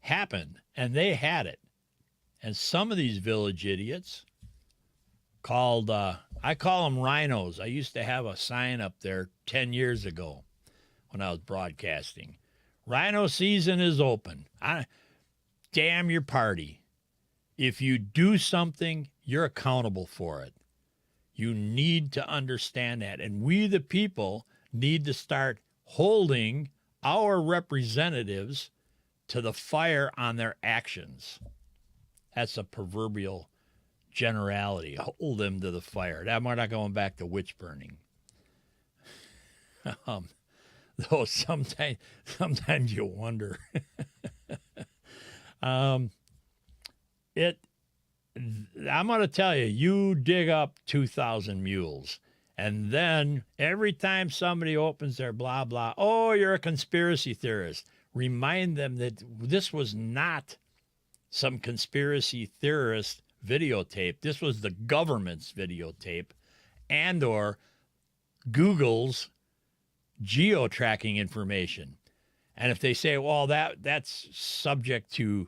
and they had it. And some of these village idiots called, I call them rhinos. I used to have a sign up there 10 years ago when I was broadcasting. Rhino season is open. Damn your party. If you do something, you're accountable for it. You need to understand that. And we, the people, need to start holding our representatives to the fire on their actions. That's a proverbial generality. Hold them to the fire. That we're not going back to witch burning. Though sometimes you wonder. I'm going to tell you, you dig up 2,000 mules, and then every time somebody opens their blah, blah, oh, you're a conspiracy theorist. Remind them that this was not some conspiracy theorist videotape. This was the government's videotape and or Google's geo-tracking information. And if they say, well, that's subject to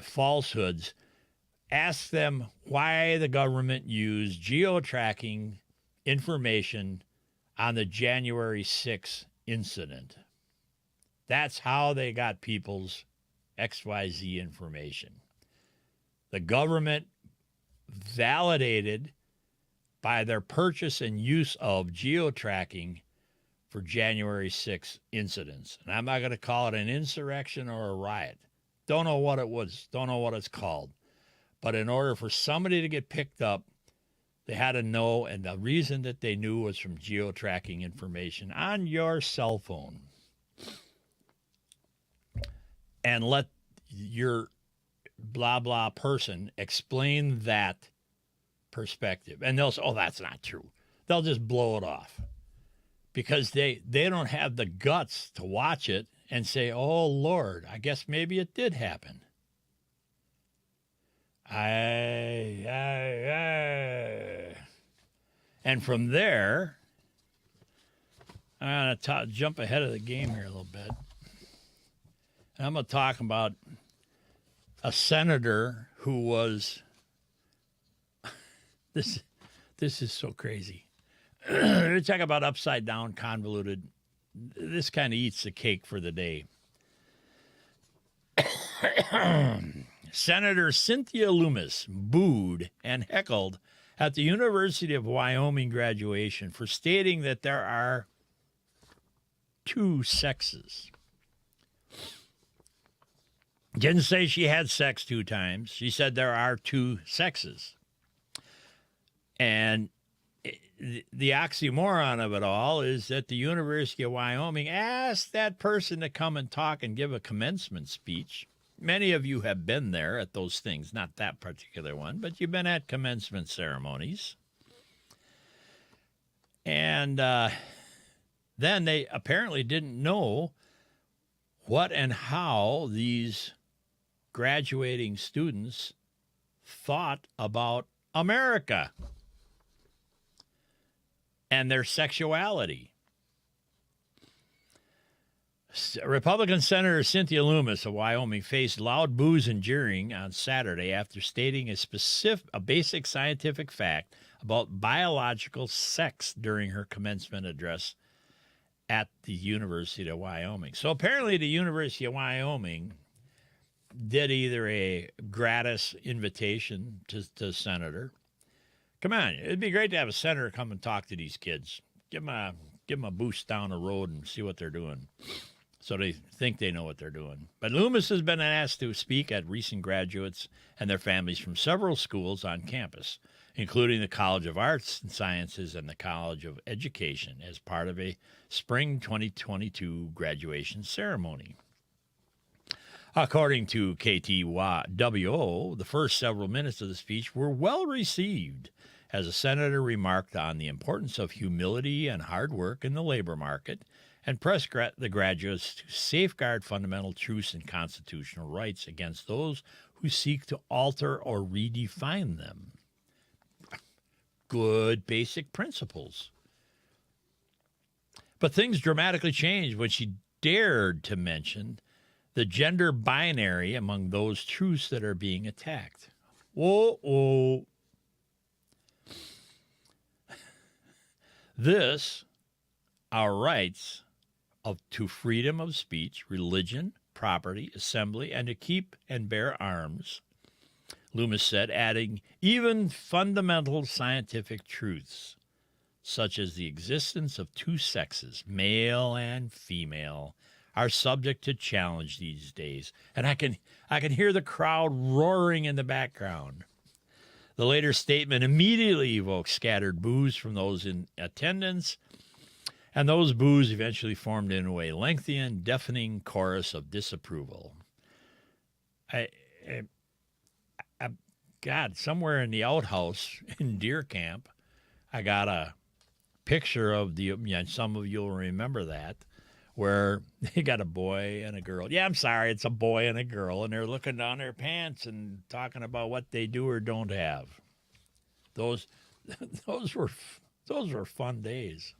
falsehoods, ask them why the government used geo-tracking information on the January 6th incident. That's how they got people's XYZ information. The government validated by their purchase and use of geo-tracking for January 6th incidents. And I'm not going to call it an insurrection or a riot. Don't know what it was. Don't know what it's called. But in order for somebody to get picked up, they had to know, and the reason that they knew was from geo-tracking information on your cell phone. And let your blah, blah person explain that perspective. And they'll say, oh, that's not true. They'll just blow it off because they don't have the guts to watch it and say, oh, Lord, I guess maybe it did happen. And from there, I'm going to jump ahead of the game here a little bit. And I'm going to talk about a senator who was, this is so crazy. We're talking about upside down, convoluted. This kind of eats the cake for the day. Senator Cynthia Loomis booed and heckled at the University of Wyoming graduation for stating that there are two sexes. Didn't say she had sex 2 times. She said there are 2 sexes. And the oxymoron of it all is that the University of Wyoming asked that person to come and talk and give a commencement speech. Many of you have been there at those things, not that particular one, but you've been at commencement ceremonies. And then they apparently didn't know what and how these graduating students thought about America and their sexuality. Republican Senator Cynthia Loomis of Wyoming faced loud boos and jeering on Saturday after stating a basic scientific fact about biological sex during her commencement address at the University of Wyoming. So apparently the University of Wyoming did either a gratis invitation to Senator. Come on, it'd be great to have a senator come and talk to these kids. Give them a boost down the road and see what they're doing. So they think they know what they're doing. But Loomis has been asked to speak at recent graduates and their families from several schools on campus, including the College of Arts and Sciences and the College of Education, as part of a spring 2022 graduation ceremony. According to KTWO, the first several minutes of the speech were well received, as the senator remarked on the importance of humility and hard work in the labor market and pressed the graduates to safeguard fundamental truths and constitutional rights against those who seek to alter or redefine them. Good basic principles. But things dramatically changed when she dared to mention the gender binary among those truths that are being attacked. Whoa. This, our rights to freedom of speech, religion, property, assembly, and to keep and bear arms, Loomis said, adding even fundamental scientific truths, such as the existence of 2 sexes, male and female, are subject to challenge these days. And I can hear the crowd roaring in the background. The later statement immediately evoked scattered boos from those in attendance, and those boos eventually formed into a lengthy and deafening chorus of disapproval. God, somewhere in the outhouse in Deer Camp, I got a picture of some of you will remember that, where they got a boy and a girl. Yeah, I'm sorry, it's a boy and a girl, and they're looking down their pants and talking about what they do or don't have. Those were fun days.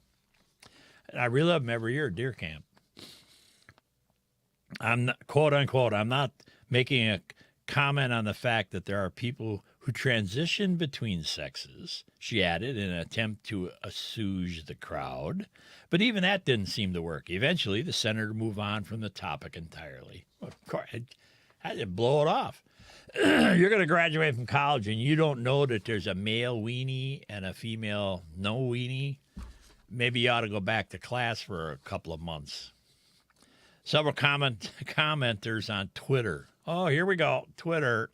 And I relive them every year at Deer Camp. I'm not, quote unquote, I'm not making a comment on the fact that there are people who transition between sexes, she added in an attempt to assuage the crowd. But even that didn't seem to work. Eventually, the senator moved on from the topic entirely. Of course, I had to blow it off. You're going to graduate from college and you don't know that there's a male weenie and a female no weenie. Maybe you ought to go back to class for a couple of months. Several commenters on Twitter. Oh, here we go. Twitter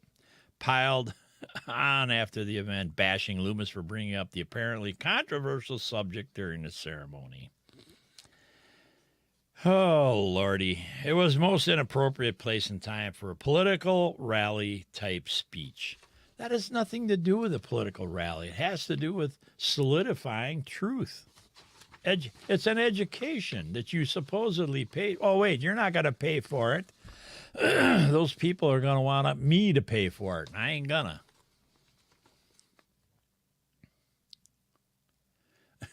piled on after the event, bashing Loomis for bringing up the apparently controversial subject during the ceremony. Oh, Lordy. It was most inappropriate place and time for a political rally type speech. That has nothing to do with a political rally. It has to do with solidifying truth. It's an education that you supposedly pay. Oh, wait, you're not going to pay for it. Those people are going to want me to pay for it. I ain't gonna.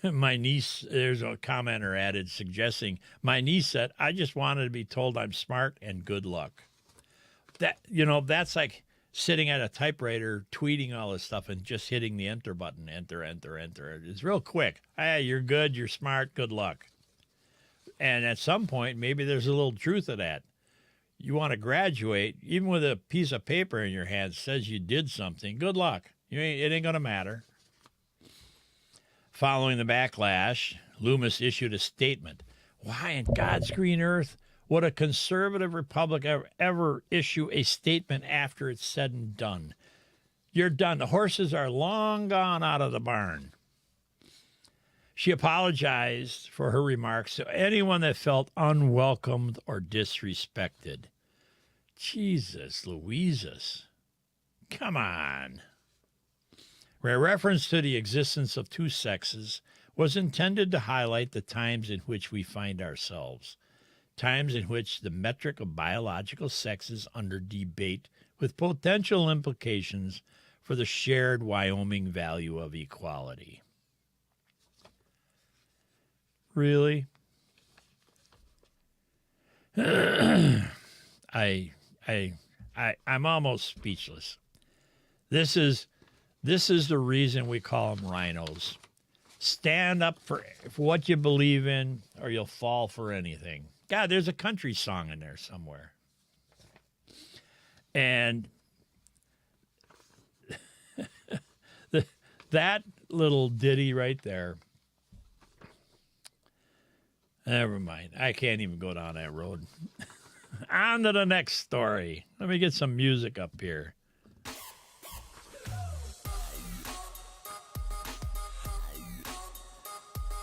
My niece, there's a commenter added suggesting, my niece said, I just wanted to be told I'm smart and good luck. That's like sitting at a typewriter, tweeting all this stuff and just hitting the enter button. Enter, enter, enter. It's real quick. Hey, you're good. You're smart. Good luck. And at some point, maybe there's a little truth to that. You want to graduate, even with a piece of paper in your hand that says you did something, good luck. It ain't going to matter. Following the backlash, Loomis issued a statement. Why in God's green earth would a conservative republic ever issue a statement after it's said and done? You're done. The horses are long gone out of the barn. She apologized for her remarks to anyone that felt unwelcomed or disrespected. Jesus Louises. Come on. Where reference to the existence of two sexes was intended to highlight the times in which we find ourselves, times in which the metric of biological sex is under debate with potential implications for the shared Wyoming value of equality. Really? I'm almost speechless. This is the reason we call them rhinos. Stand up for what you believe in, or you'll fall for anything. God, there's a country song in there somewhere. And that little ditty right there, never mind. I can't even go down that road. On to the next story. Let me get some music up here.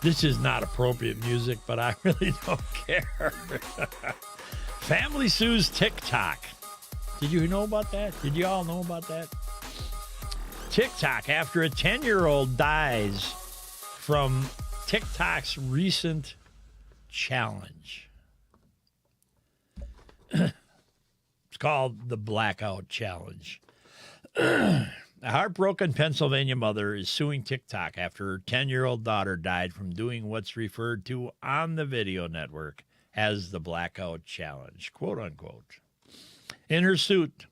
This is not appropriate music, but I really don't care. Family sues TikTok. Did you know about that? Did you all know about that? TikTok, after a 10-year-old dies from TikTok's recent challenge. It's called the Blackout Challenge. A heartbroken Pennsylvania mother is suing TikTok after her 10-year-old daughter died from doing what's referred to on the video network as the Blackout Challenge, quote unquote. In her suit,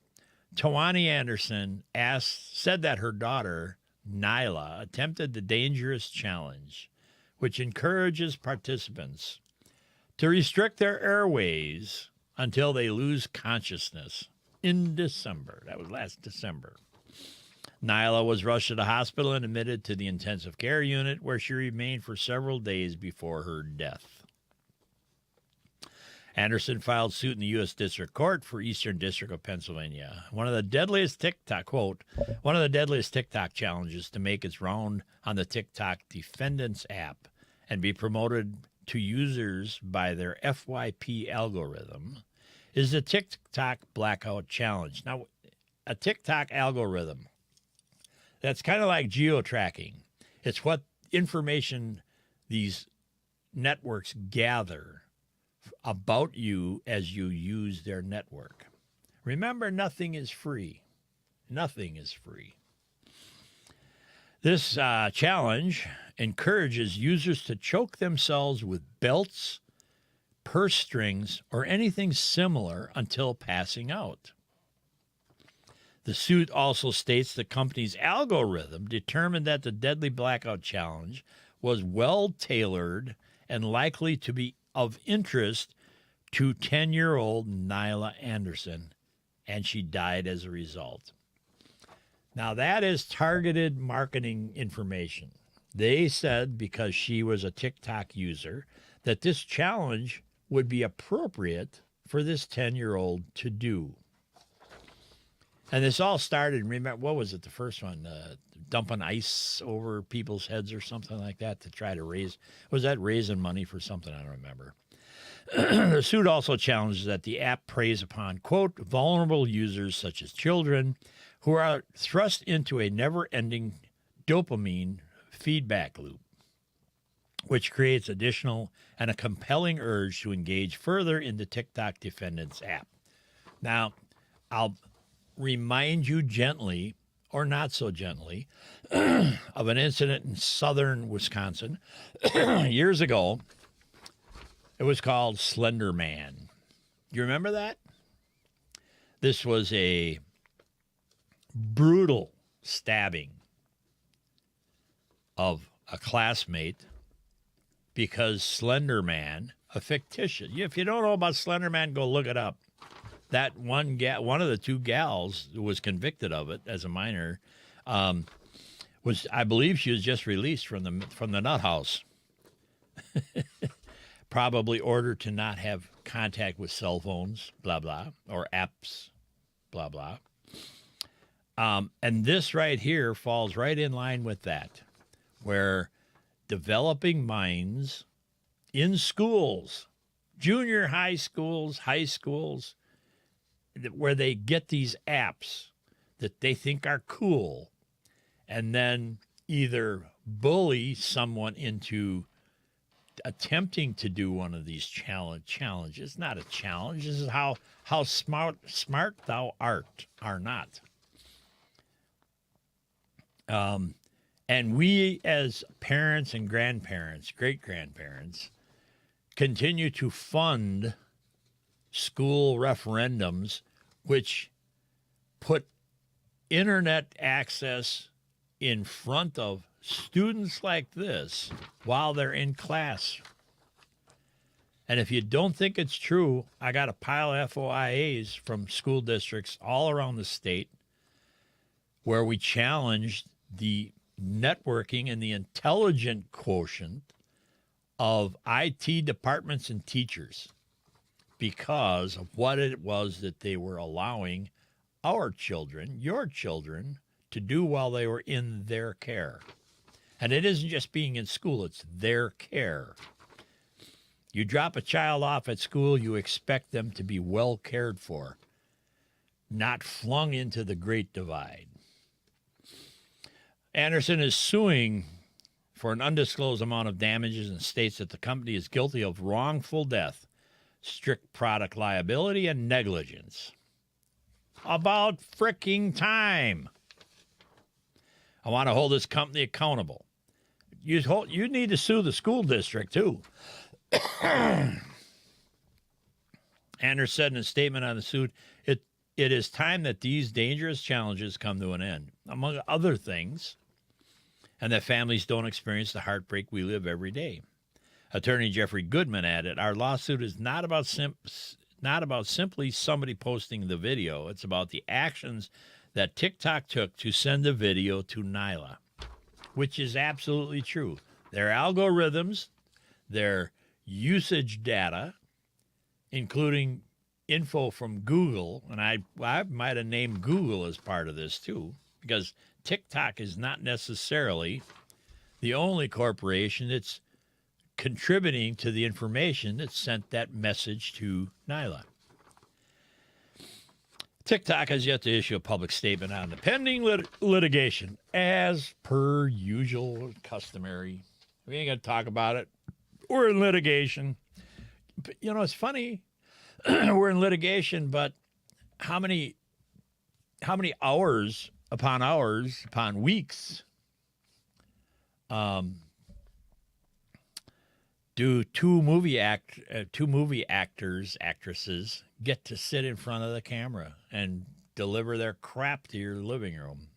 Tawani Anderson said that her daughter, Nyla, attempted the dangerous challenge, which encourages participants to restrict their airways until they lose consciousness in December. That was last December. Nyla was rushed to the hospital and admitted to the intensive care unit, where she remained for several days before her death. Anderson filed suit in the U.S. District Court for Eastern District of Pennsylvania. One of the deadliest TikTok challenges to make its round on the TikTok Defendants app and be promoted to users by their FYP algorithm is the TikTok Blackout Challenge. Now, a TikTok algorithm, that's kind of like geo-tracking. It's what information these networks gather about you as you use their network. Remember, nothing is free. Nothing is free. This challenge encourages users to choke themselves with belts, purse strings, or anything similar until passing out. The suit also states the company's algorithm determined that the deadly blackout challenge was well-tailored and likely to be of interest to 10-year-old Nyla Anderson, and she died as a result. Now, that is targeted marketing information. They said because she was a TikTok user that this challenge would be appropriate for this 10-year-old to do. And this all started, remember, what was it, the first one? Dumping ice over people's heads or something like that to try to raise, was that raising money for something? I don't remember. The suit also challenges that the app preys upon, quote, vulnerable users such as children who are thrust into a never-ending dopamine feedback loop, which creates additional and a compelling urge to engage further in the TikTok defendant's app. Now, I'll remind you gently, or not so gently, of an incident in southern Wisconsin years ago. It was called Slender Man. You remember that? This was a brutal stabbing of a classmate because Slender Man, a fictitious. If you don't know about Slender Man, go look it up. That one of the two gals who was convicted of it as a minor, was, I believe, she was just released from the nut house. Probably ordered to not have contact with cell phones, blah blah, or apps, blah blah. And this right here falls right in line with that, where developing minds in schools, junior high schools, where they get these apps that they think are cool and then either bully someone into attempting to do one of these challenges. Not a challenge. This is how smart thou art are not. And we as parents and grandparents, great-grandparents, continue to fund school referendums which put internet access in front of students like this while they're in class. And if you don't think it's true, I got a pile of FOIAs from school districts all around the state where we challenged the networking and the intelligent quotient of IT departments and teachers because of what it was that they were allowing our children, your children, to do while they were in their care. And it isn't just being in school, it's their care. You drop a child off at school, you expect them to be well cared for, not flung into the Great Divide. Anderson is suing for an undisclosed amount of damages and states that the company is guilty of wrongful death, strict product liability, and negligence. About fricking time. I want to hold this company accountable. You need to sue the school district, too. Anders said in a statement on the suit, it is time that these dangerous challenges come to an end, among other things, and that families don't experience the heartbreak we live every day. Attorney Jeffrey Goodman added, our lawsuit is not about simply somebody posting the video. It's about the actions that TikTok took to send the video to Nyla, which is absolutely true. Their algorithms, their usage data, including info from Google, and I might have named Google as part of this too, because TikTok is not necessarily the only corporation that's contributing to the information that sent that message to Nyla. TikTok has yet to issue a public statement on the pending litigation, as per usual, customary. We ain't going to talk about it. We're in litigation. But, you know, it's funny. We're in litigation, but how many hours upon weeks do two movie actresses get to sit in front of the camera and deliver their crap to your living room?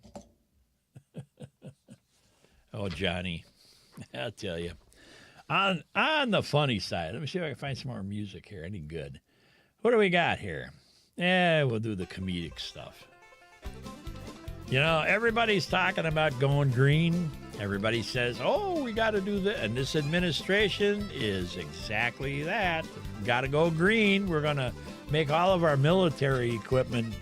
Oh, Johnny, I'll tell you. On the funny side, let me see if I can find some more music here. Any good? What do we got here? We'll do the comedic stuff. You know, everybody's talking about going green. Everybody says, oh, we got to do that. And this administration is exactly that. Got to go green. We're going to make all of our military equipment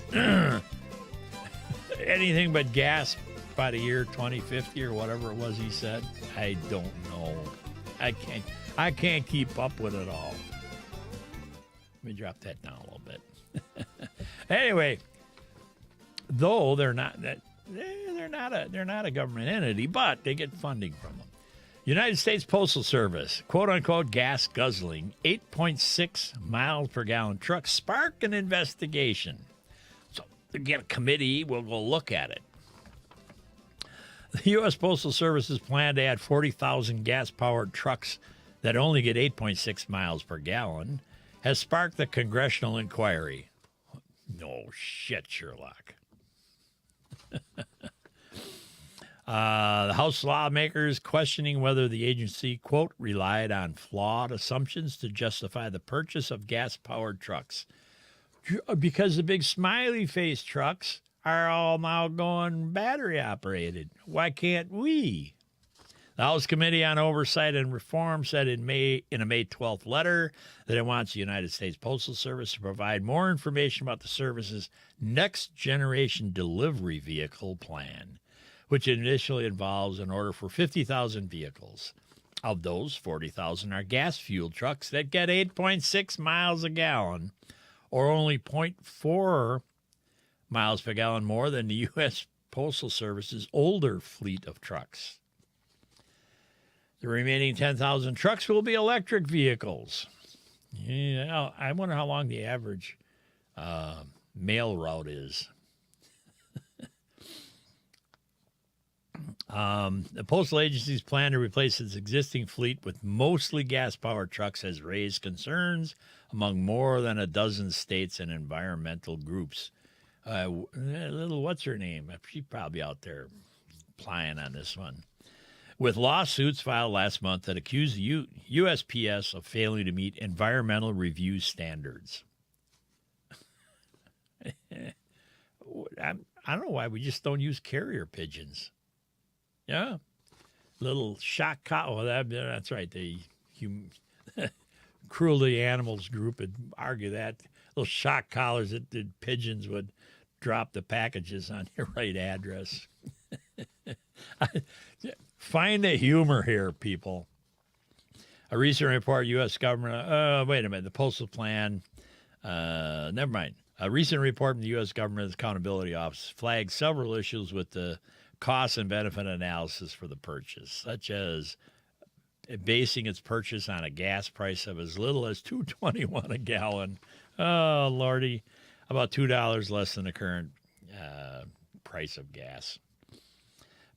anything but gas by the year 2050 or whatever it was he said. I don't know. I can't keep up with it all. Let me drop that down a little bit. Anyway, though they're not a government entity, but they get funding from them. United States Postal Service, quote-unquote gas guzzling, 8.6 miles per gallon trucks spark an investigation. So they get a committee, we'll go look at it. The U.S. Postal Service's plan to add 40,000 gas-powered trucks that only get 8.6 miles per gallon has sparked the congressional inquiry. No shit, Sherlock. The House lawmakers questioning whether the agency, quote, relied on flawed assumptions to justify the purchase of gas-powered trucks. Because the big smiley face trucks are all now going battery-operated. Why can't we? The House Committee on Oversight and Reform said in a May 12th letter that it wants the United States Postal Service to provide more information about the service's next-generation delivery vehicle plan, which initially involves an order for 50,000 vehicles. Of those, 40,000 are gas-fueled trucks that get 8.6 miles a gallon, or only 0.4 miles per gallon more than the U.S. Postal Service's older fleet of trucks. The remaining 10,000 trucks will be electric vehicles. Yeah, I wonder how long the average mail route is. The postal agency's plan to replace its existing fleet with mostly gas-powered trucks has raised concerns among more than a dozen states and environmental groups. Little what's-her-name? She's probably out there plying on this one. With lawsuits filed last month that accuse the USPS of failing to meet environmental review standards. I don't know why we just don't use carrier pigeons. Yeah. Little shock collar. Oh, that's right. The cruelty animals group would argue that. Little shock collars that the pigeons would drop the packages on your right address. Find the humor here, people. A recent report, U.S. government, wait a minute, the postal plan, never mind. A recent report from the U.S. Government Accountability Office flagged several issues with the cost and benefit analysis for the purchase, such as basing its purchase on a gas price of as little as $2.21 a gallon. Oh, Lordy, about $2 less than the current price of gas.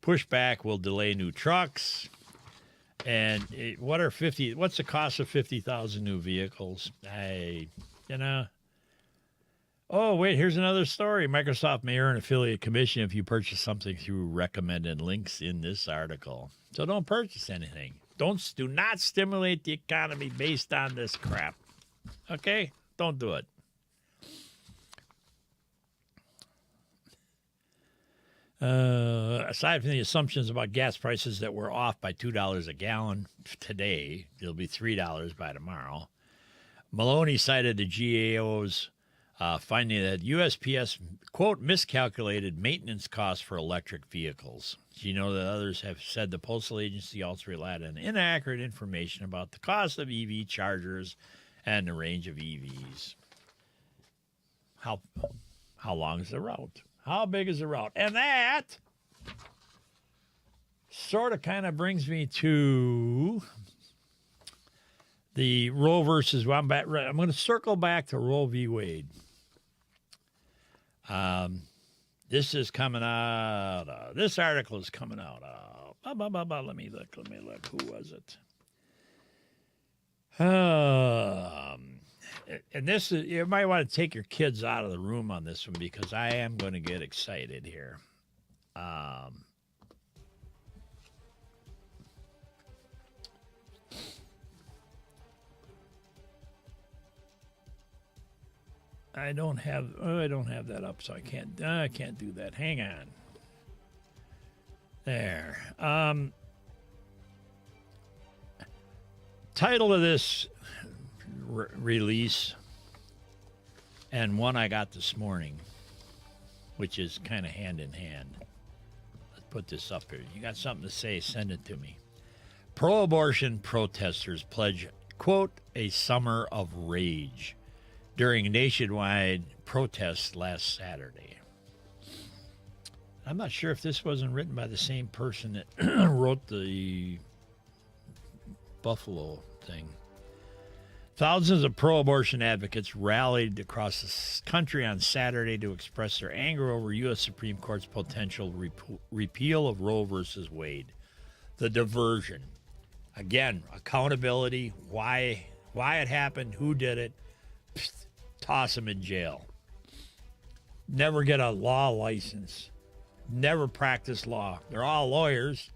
Pushback will delay new trucks. And what's the cost of 50,000 new vehicles? Oh, wait, here's another story. Microsoft may earn affiliate commission if you purchase something through recommended links in this article. So don't purchase anything. Do not stimulate the economy based on this crap. Okay? Don't do it. Aside from the assumptions about gas prices that were off by $2 a gallon today, it'll be $3 by tomorrow. Maloney cited the GAO's finding that USPS, quote, miscalculated maintenance costs for electric vehicles. You know that others have said the postal agency also relied on inaccurate information about the cost of EV chargers and the range of EVs. How long is the route? How big is the route? And that sort of kind of brings me to the Roe versus I'm going to circle back to Roe v. Wade. This is coming out. This article is coming out. Let me look. Who was it? And this is, you might want to take your kids out of the room on this one because I am going to get excited here. I don't have that up, so I can't do that. Hang on. There. Title of this release, and one I got this morning, which is kind of hand in hand. Let's put this up here. You got something to say, send it to me. Pro-abortion protesters pledge, quote, a summer of rage during nationwide protests last Saturday. I'm not sure if this wasn't written by the same person that wrote the Buffalo thing. Thousands of pro-abortion advocates rallied across the country on Saturday to express their anger over U.S. Supreme Court's potential repeal of Roe versus Wade. The diversion. Again, accountability, why it happened, who did it, toss them in jail. Never get a law license. Never practice law. They're all lawyers.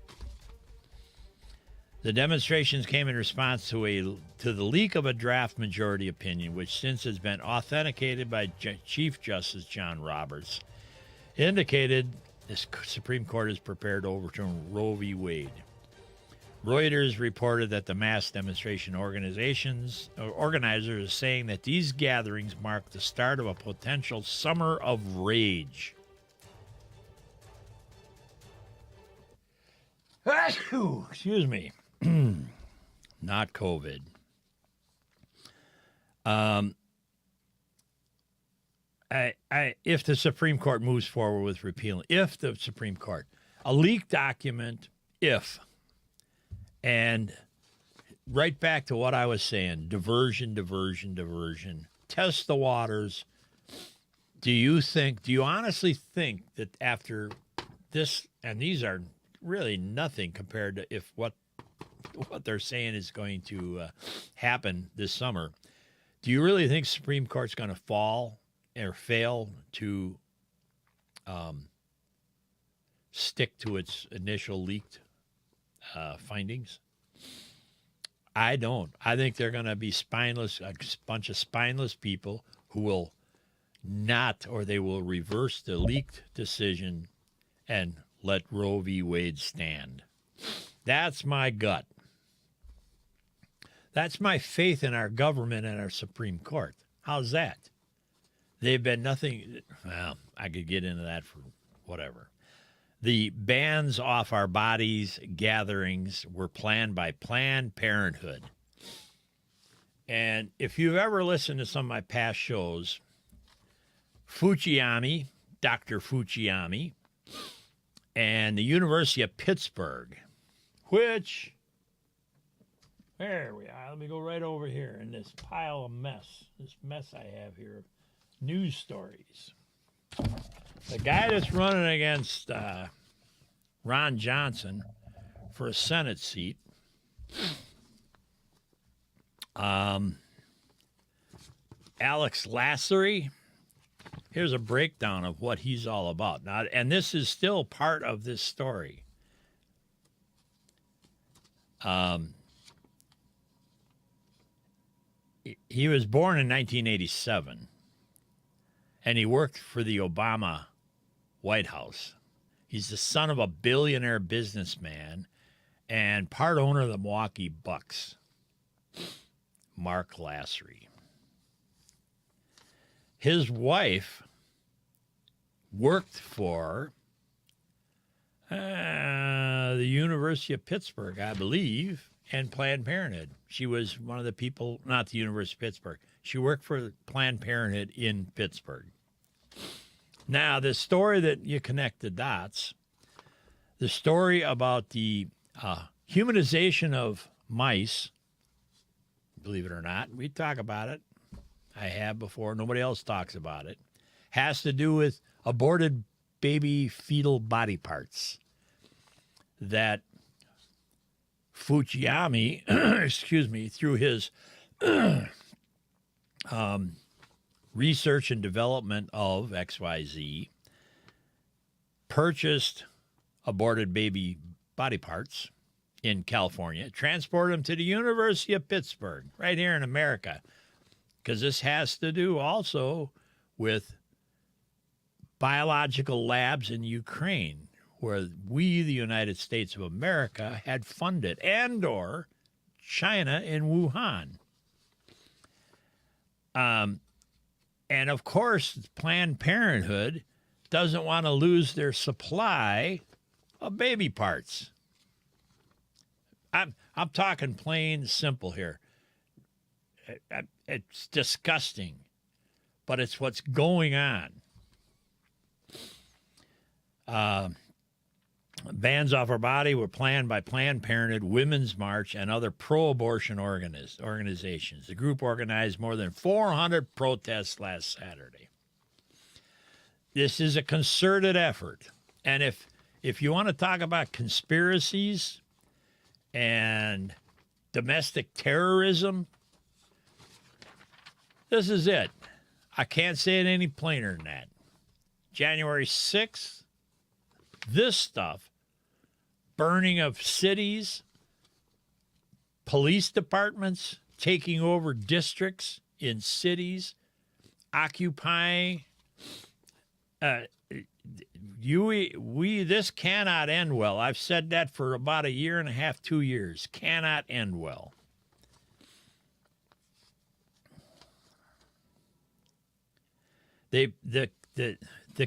The demonstrations came in response to the leak of a draft majority opinion, which since has been authenticated by Chief Justice John Roberts, indicated the Supreme Court is prepared to overturn Roe v. Wade. Reuters reported that the mass demonstration organizers are saying that these gatherings mark the start of a potential summer of rage. Excuse me. Not COVID. If the Supreme Court moves forward with repealing, if the Supreme Court, a leaked document, and right back to what I was saying, diversion. Test the waters. Do you honestly think that after this, and these are really nothing compared to if what they're saying is going to happen this summer, do you really think Supreme Court's going to fall or fail to stick to its initial leaked findings? I don't. I think they're going to be spineless, a bunch of spineless people who will not, or they will reverse the leaked decision and let Roe v. Wade stand. That's my gut. That's my faith in our government and our Supreme Court. How's that? They've been nothing. Well, I could get into that for whatever. The bans off our bodies gatherings were planned by Planned Parenthood. And if you've ever listened to some of my past shows, Dr. Fukuyama, and the University of Pittsburgh, which, there we are. Let me go right over here in this pile of this mess I have here of news stories. The guy that's running against Ron Johnson for a Senate seat, Alex Lassery, here's a breakdown of what he's all about. Now, and this is still part of this story. He was born in 1987, and he worked for the Obama White House. He's the son of a billionaire businessman and part owner of the Milwaukee Bucks, Mark Lassery. His wife worked for the University of Pittsburgh, I believe, and Planned Parenthood. She was one of the people, not the University of Pittsburgh. She worked for Planned Parenthood in Pittsburgh. Now, the story that you connect the dots, the story about the humanization of mice, believe it or not, we talk about it. I have before. Nobody else talks about it. Has to do with aborted baby fetal body parts that Fukuyama, through his research and development of XYZ, purchased aborted baby body parts in California, transported them to the University of Pittsburgh, right here in America, because this has to do also with biological labs in Ukraine, where we, the United States of America, had funded, and or China in Wuhan. And of course, Planned Parenthood doesn't want to lose their supply of baby parts. I'm talking plain simple here. It's disgusting. but it's what's going on. Bans off our body were planned by Planned Parenthood, Women's March, and other pro-abortion organizations. The group organized more than 400 protests last Saturday. This is a concerted effort. And if you want to talk about conspiracies and domestic terrorism, this is it. I can't say it any plainer than that. January 6th, this stuff, burning of cities, police departments, taking over districts in cities, occupying. This cannot end well. I've said that for about a year and a half, 2 years. Cannot end well. The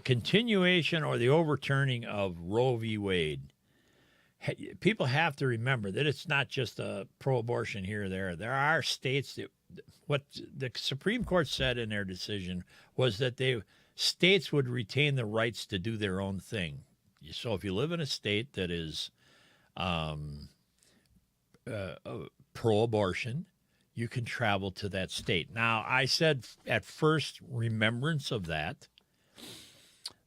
continuation or the overturning of Roe v. Wade, people have to remember that it's not just a pro-abortion here or there. There are states that what the Supreme Court said in their decision was that states would retain the rights to do their own thing. So if you live in a state that is pro-abortion, you can travel to that state. Now, I said at first remembrance of that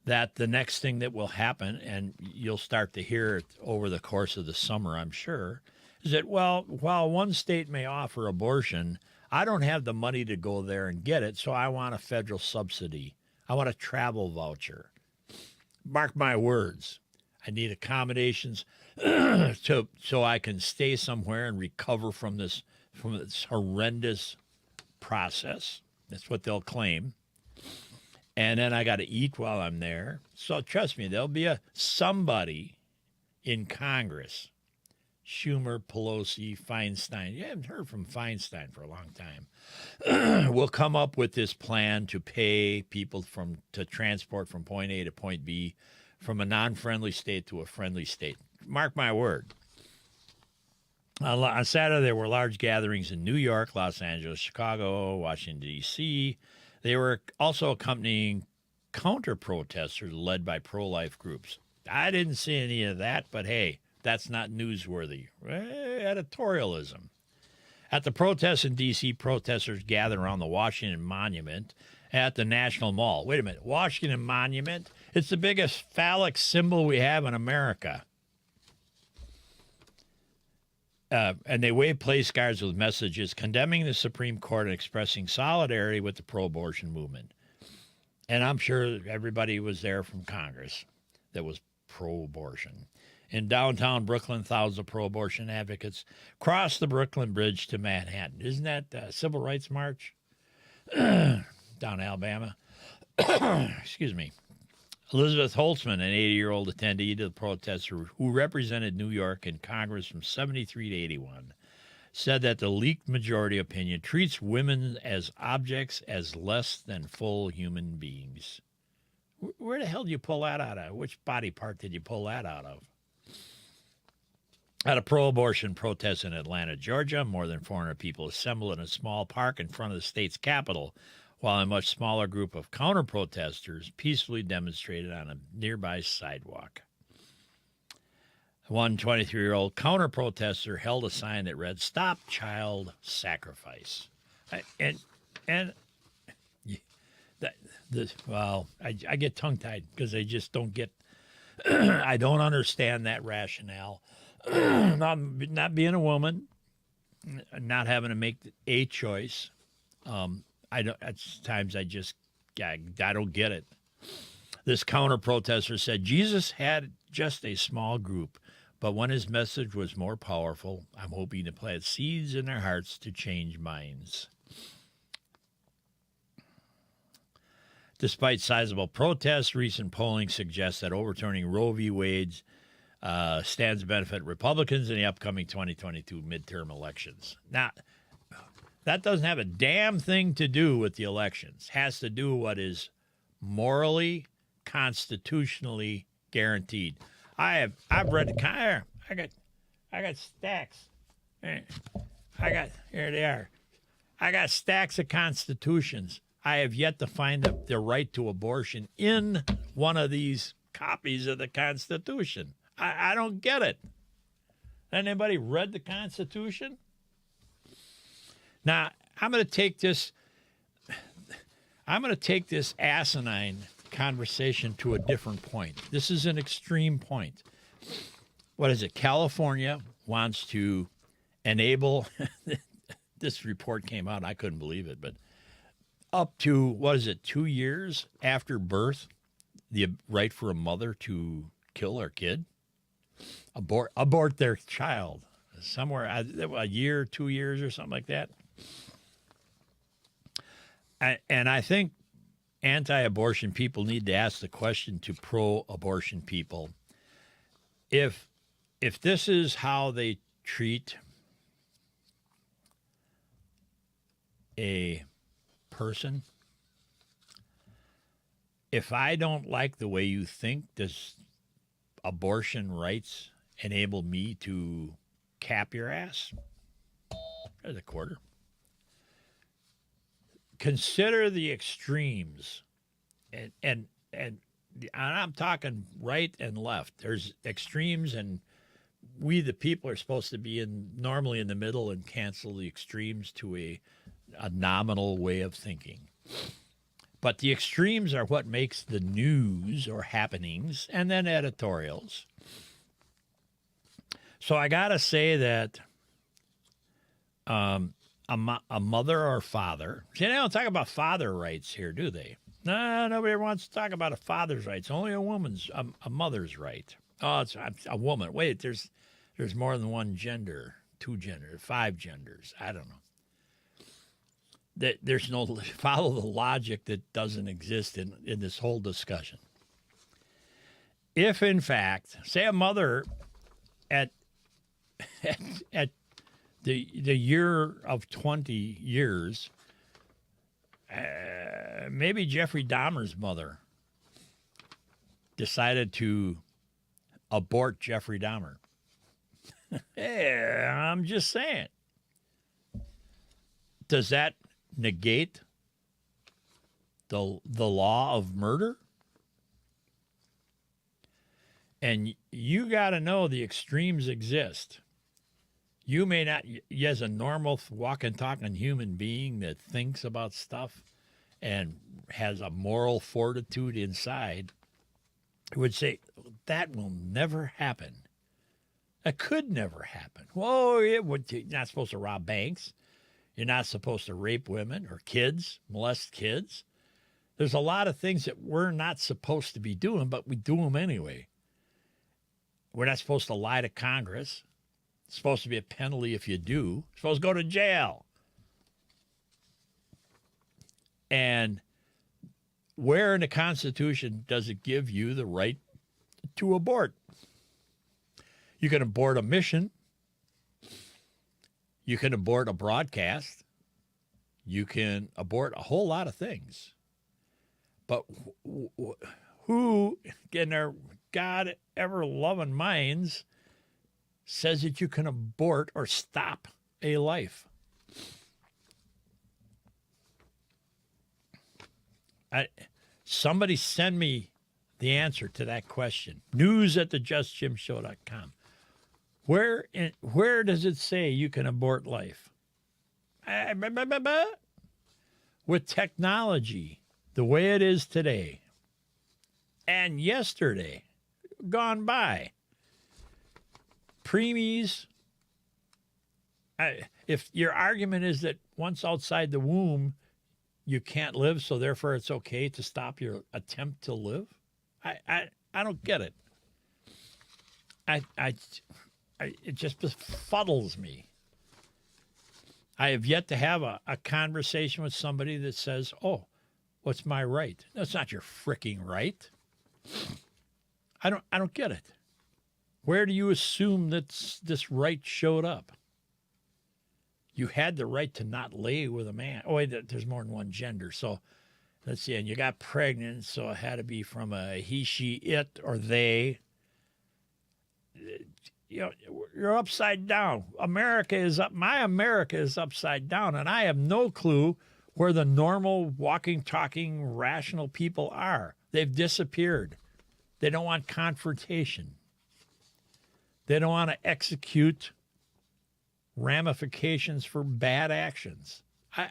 the next thing that will happen, and you'll start to hear it over the course of the summer, I'm sure, is that, well, while one state may offer abortion, I don't have the money to go there and get it, so I want a federal subsidy. I want a travel voucher. Mark my words. I need accommodations so I can stay somewhere and recover from this horrendous process. That's what they'll claim. And then I got to eat while I'm there. So trust me, there'll be somebody in Congress, Schumer, Pelosi, Feinstein. You haven't heard from Feinstein for a long time. Will come up with this plan to pay people to transport from point A to point B from a non-friendly state to a friendly state. Mark my word. On Saturday, there were large gatherings in New York, Los Angeles, Chicago, Washington, D.C. They were also accompanying counter-protesters led by pro-life groups. I didn't see any of that, but hey, that's not newsworthy. Editorialism. At the protests in D.C., protesters gathered around the Washington Monument at the National Mall. Wait a minute, Washington Monument? It's the biggest phallic symbol we have in America. And they waved place cards with messages condemning the Supreme Court and expressing solidarity with the pro-abortion movement. And I'm sure everybody was there from Congress that was pro-abortion. In downtown Brooklyn, thousands of pro-abortion advocates crossed the Brooklyn Bridge to Manhattan. Isn't that the Civil Rights March? Down Alabama. Excuse me. Elizabeth Holtzman, an 80-year-old attendee to the protests who represented New York in Congress from 73 to 81, said that the leaked majority opinion treats women as objects as less than full human beings. Where the hell did you pull that out of? Which body part did you pull that out of? At a pro-abortion protest in Atlanta, Georgia, more than 400 people assembled in a small park in front of the state's capitol, while a much smaller group of counter-protesters peacefully demonstrated on a nearby sidewalk. One 23-year-old counter-protester held a sign that read, "Stop Child Sacrifice." I get tongue-tied because I just don't get, I don't understand that rationale. Not being a woman, not having to make a choice. At times I don't get it. This counter-protester said Jesus had just a small group, but when his message was more powerful, I'm hoping to plant seeds in their hearts to change minds. Despite sizable protests, recent polling suggests that overturning Roe v. Wade stands to benefit Republicans in the upcoming 2022 midterm elections. Now, that doesn't have a damn thing to do with the elections. It has to do with what is morally, constitutionally guaranteed. I've read the I got stacks. Here they are. I got stacks of constitutions. I have yet to find the right to abortion in one of these copies of the Constitution. I don't get it. Anybody read the Constitution? Now, I'm going to take this asinine conversation to a different point. This is an extreme point. What is it? California wants to enable, this report came out, I couldn't believe it, but up to, 2 years after birth, the right for a mother to kill her kid, abort their child, somewhere a year, 2 years or something like that. And I think anti-abortion people need to ask the question to pro-abortion people. If this is how they treat a person, if I don't like the way you think, does abortion rights enable me to cap your ass? There's a quarter. Consider the extremes, and I'm talking right and left. There's extremes, and we, the people, are supposed to be normally in the middle and cancel the extremes to a nominal way of thinking. But the extremes are what makes the news or happenings, and then editorials. So I got to say that a mother or father, see, they don't talk about father rights here, do they? No, nobody wants to talk about a father's rights. Only a mother's right. Oh, it's a woman. Wait, there's more than one gender, 2 genders, 5 genders. I don't know. There's no follow the logic that doesn't exist in this whole discussion. If in fact, say a mother at the year of 20 years, maybe Jeffrey Dahmer's mother decided to abort Jeffrey Dahmer. Hey, I'm just saying. Does that negate the law of murder? And you got to know the extremes exist. You may not, as a normal walking, talking human being that thinks about stuff and has a moral fortitude inside, would say, that will never happen. That could never happen. Whoa, you're not supposed to rob banks. You're not supposed to rape women or kids, molest kids. There's a lot of things that we're not supposed to be doing, but we do them anyway. We're not supposed to lie to Congress. It's supposed to be a penalty if you do. You're supposed to go to jail. And where in the Constitution does it give you the right to abort? You can abort a mission. You can abort a broadcast. You can abort a whole lot of things. But who in their God ever-loving minds says that you can abort or stop a life? Somebody send me the answer to that question. news@thejustjimshow.com. Where does it say you can abort life? With technology the way it is today and yesterday gone by, preemies, if your argument is that once outside the womb you can't live, so therefore it's okay to stop your attempt to live, I don't get it. It just befuddles me. I have yet to have a conversation with somebody that says, oh, what's my right? That's not your freaking right. I don't get it. Where do you assume that this right showed up? You had the right to not lay with a man. Oh, wait, there's more than one gender. So let's see. And you got pregnant, so it had to be from a he, she, it, or they. You know, you're upside down. My America is upside down, and I have no clue where the normal walking, talking, rational people are. They've disappeared. They don't want confrontation. They don't want to execute ramifications for bad actions.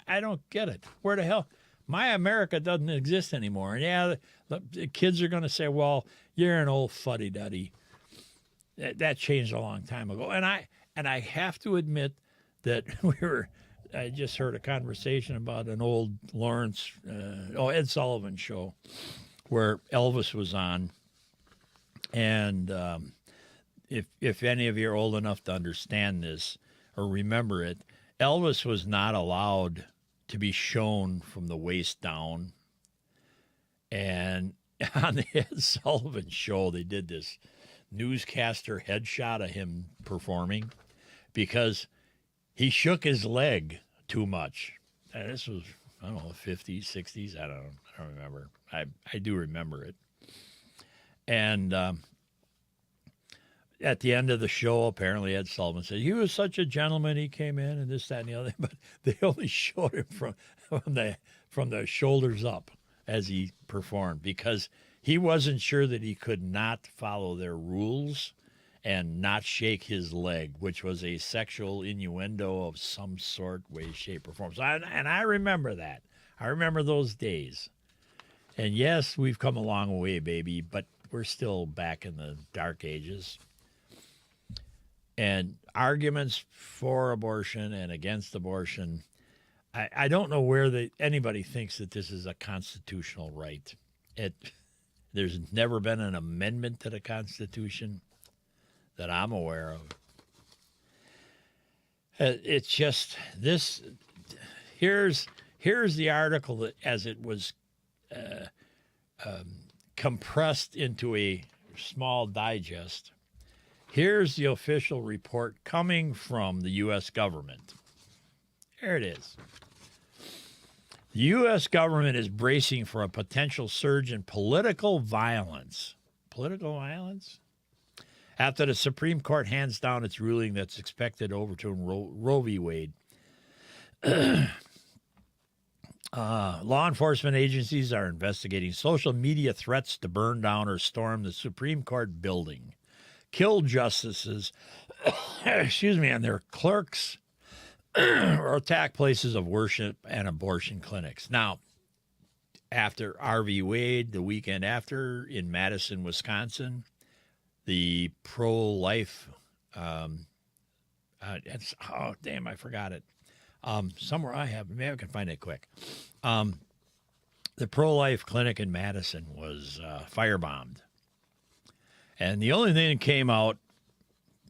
I don't get it. Where the hell? My America doesn't exist anymore. And yeah, the kids are going to say, well, you're an old fuddy-duddy. That changed a long time ago. And I have to admit that I just heard a conversation about an old Ed Sullivan show where Elvis was on. And if any of you are old enough to understand this or remember it, Elvis was not allowed to be shown from the waist down. And on the Ed Sullivan show, they did this newscaster headshot of him performing because he shook his leg too much. And this was, I don't know, 50s, 60s. I don't remember. I do remember it. And at the end of the show, apparently Ed Sullivan said, he was such a gentleman. He came in and this, that, and the other. But they only showed him from the shoulders up as he performed because he wasn't sure that he could not follow their rules and not shake his leg, which was a sexual innuendo of some sort, way, shape, or form. So I remember that. I remember those days. And yes, we've come a long way, baby, but we're still back in the dark ages. And arguments for abortion and against abortion, I don't know where anybody thinks that this is a constitutional right. There's never been an amendment to the Constitution that I'm aware of. It's just this. Here's the article that, as it was compressed into a small digest. Here's the official report coming from the U.S. government. There it is. The U.S. government is bracing for a potential surge in political violence. Political violence? After the Supreme Court hands down its ruling that's expected to overturn Roe v. Wade. Law enforcement agencies are investigating social media threats to burn down or storm the Supreme Court building, kill justices, and their clerks, or attack places of worship and abortion clinics. Now, after RV Wade, the weekend after in Madison, Wisconsin, the pro-life, I forgot it. Somewhere I have, maybe I can find it quick. The pro-life clinic in Madison was firebombed. And the only thing that came out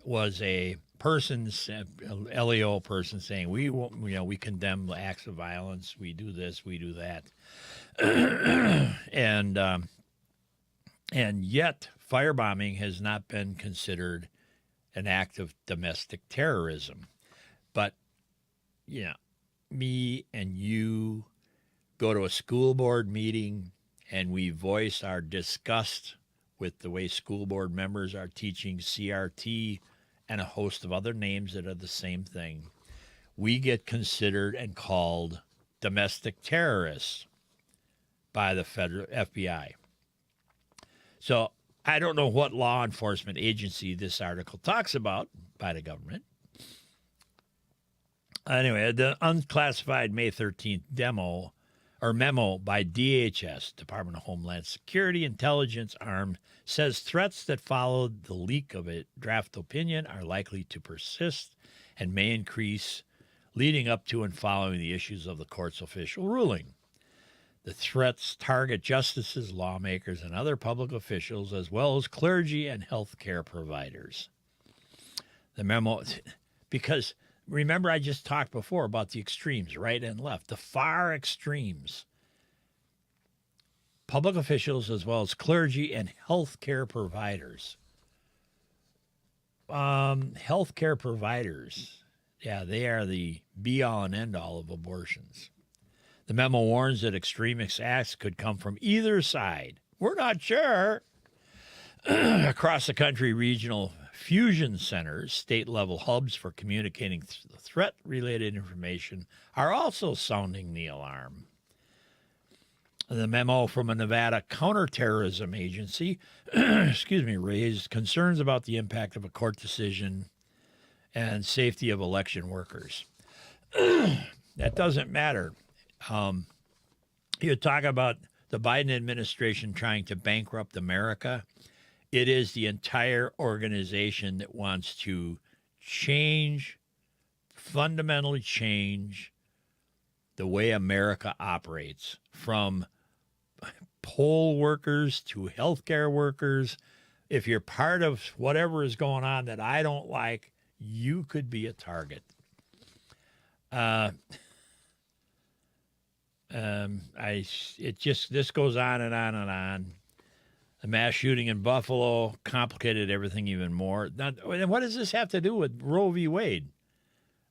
was a LEO person saying, we condemn acts of violence. We do this, we do that. And yet firebombing has not been considered an act of domestic terrorism. But, me and you go to a school board meeting and we voice our disgust with the way school board members are teaching CRT and a host of other names that are the same thing. We get considered and called domestic terrorists by the federal FBI. So I don't know what law enforcement agency this article talks about by the government. Anyway, the unclassified May 13th memo by DHS, Department of Homeland Security Intelligence Arm, says threats that followed the leak of a draft opinion are likely to persist and may increase leading up to and following the issues of the court's official ruling. The threats target justices, lawmakers, and other public officials, as well as clergy and health care providers. The memo, because remember I just talked before about the extremes, right and left, the far extremes. Public officials as well as clergy and health care providers. Health care providers, yeah, they are the be-all and end-all of abortions. The memo warns that extremist acts could come from either side. We're not sure. Across the country, regional fusion centers, state-level hubs for communicating threat-related information, are also sounding the alarm. The memo from a Nevada counterterrorism agency raised concerns about the impact of a court decision and safety of election workers. That doesn't matter. You talk about the Biden administration trying to bankrupt America. It is the entire organization that wants to fundamentally change the way America operates, from poll workers to healthcare workers. If you're part of whatever is going on that I don't like, you could be a target. This goes on and on and on. The mass shooting in Buffalo complicated everything even more. Now, what does this have to do with Roe v. Wade?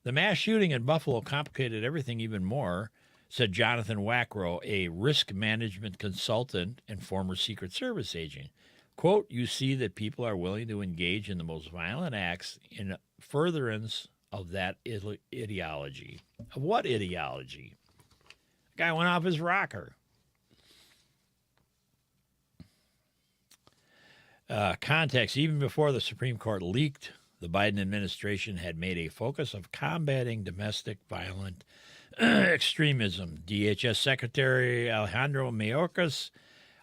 The mass shooting in Buffalo complicated everything even more, said Jonathan Wackrow, a risk management consultant and former Secret Service agent. Quote, you see that people are willing to engage in the most violent acts in furtherance of that ideology. Of what ideology? The guy went off his rocker. Context, even before the Supreme Court leaked, the Biden administration had made a focus of combating domestic violent extremism. DHS Secretary Alejandro Mayorkas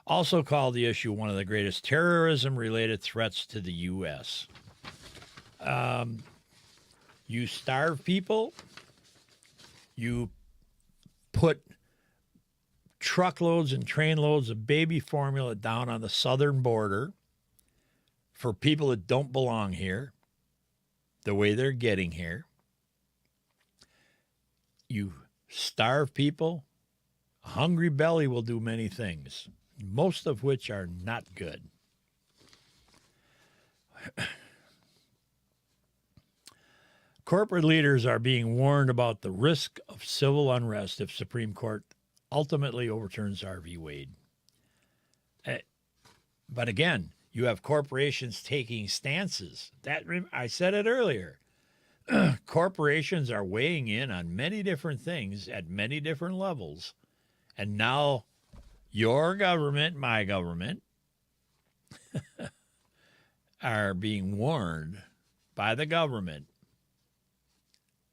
also called the issue one of the greatest terrorism-related threats to the U.S. You starve people, you put truckloads and trainloads of baby formula down on the southern border for people that don't belong here, the way they're getting here. You starve people. A hungry belly will do many things, most of which are not good. Corporate leaders are being warned about the risk of civil unrest if Supreme Court ultimately overturns Roe v. Wade. But again, you have corporations taking stances. I said it earlier. Corporations are weighing in on many different things at many different levels. And now your government, my government, are being warned by the government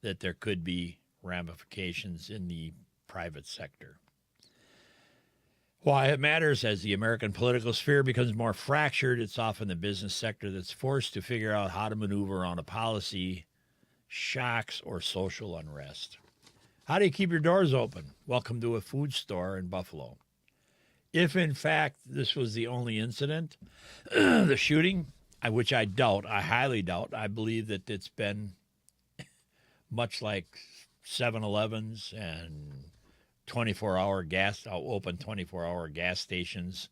that there could be ramifications in the private sector. Why it matters: as the American political sphere becomes more fractured, it's often the business sector that's forced to figure out how to maneuver around a policy, shocks, or social unrest. How do you keep your doors open? Welcome to a food store in Buffalo. If, in fact, this was the only incident, the shooting, which I doubt, I highly doubt, I believe that it's been much like 7-Elevens and 24-hour gas, open 24-hour gas stations.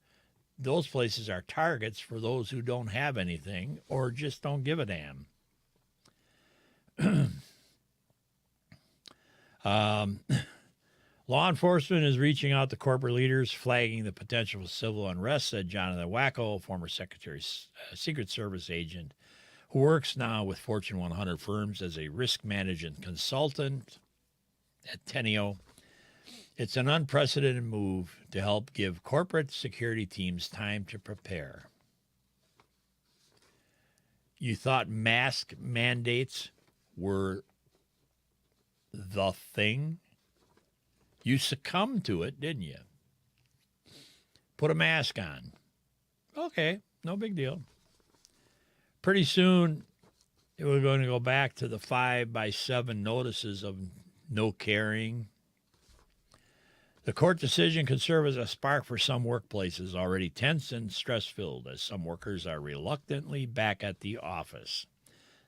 Those places are targets for those who don't have anything or just don't give a damn. Law enforcement is reaching out to corporate leaders, flagging the potential for civil unrest, said Jonathan Wackrow, former Secret Service agent, who works now with Fortune 100 firms as a risk management consultant at Teneo. It's an unprecedented move to help give corporate security teams time to prepare. You thought mask mandates were the thing? You succumbed to it, didn't you? Put a mask on. Okay, no big deal. Pretty soon, we're going to go back to the 5x7 notices of no carrying. The court decision could serve as a spark for some workplaces already tense and stress-filled, as some workers are reluctantly back at the office.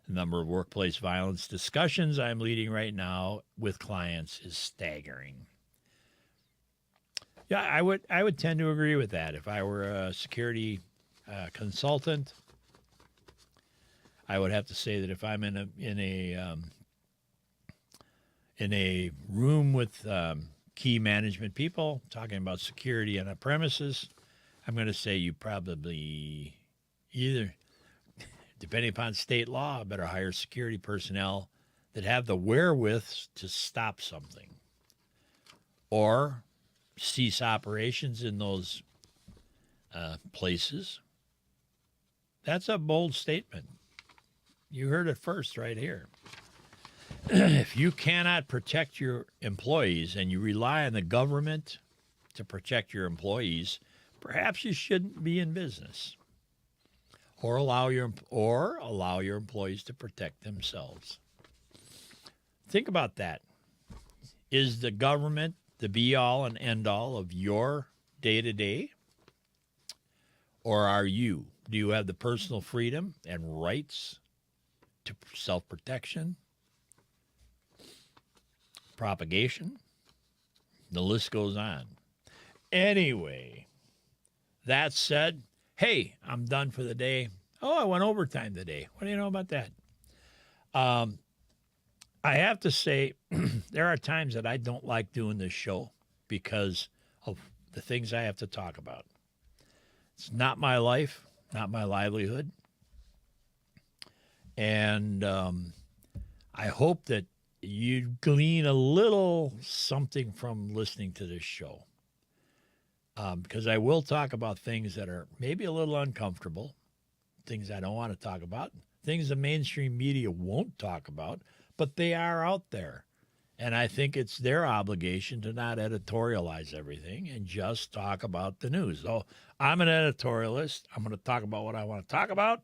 The number of workplace violence discussions I'm leading right now with clients is staggering. Yeah, I would tend to agree with that. If I were a security consultant, I would have to say that if I'm in a room with key management people talking about security on a premises, I'm going to say you probably either depending upon state law, better hire security personnel that have the wherewith to stop something or cease operations in those places. That's a bold statement. You heard it first right here. If you cannot protect your employees and you rely on the government to protect your employees, perhaps you shouldn't be in business. Or allow your employees to protect themselves. Think about that. Is the government the be-all and end-all of your day-to-day? Or are you? Do you have the personal freedom and rights to self-protection, propagation? The list goes on. Anyway, that said, hey, I'm done for the day. Oh, I went overtime today. What do you know about that? I have to say, there are times that I don't like doing this show because of the things I have to talk about. It's not my life, not my livelihood. And I hope that you glean a little something from listening to this show. Because I will talk about things that are maybe a little uncomfortable, things I don't want to talk about, things the mainstream media won't talk about, but they are out there. And I think it's their obligation to not editorialize everything and just talk about the news. So I'm an editorialist. I'm going to talk about what I want to talk about.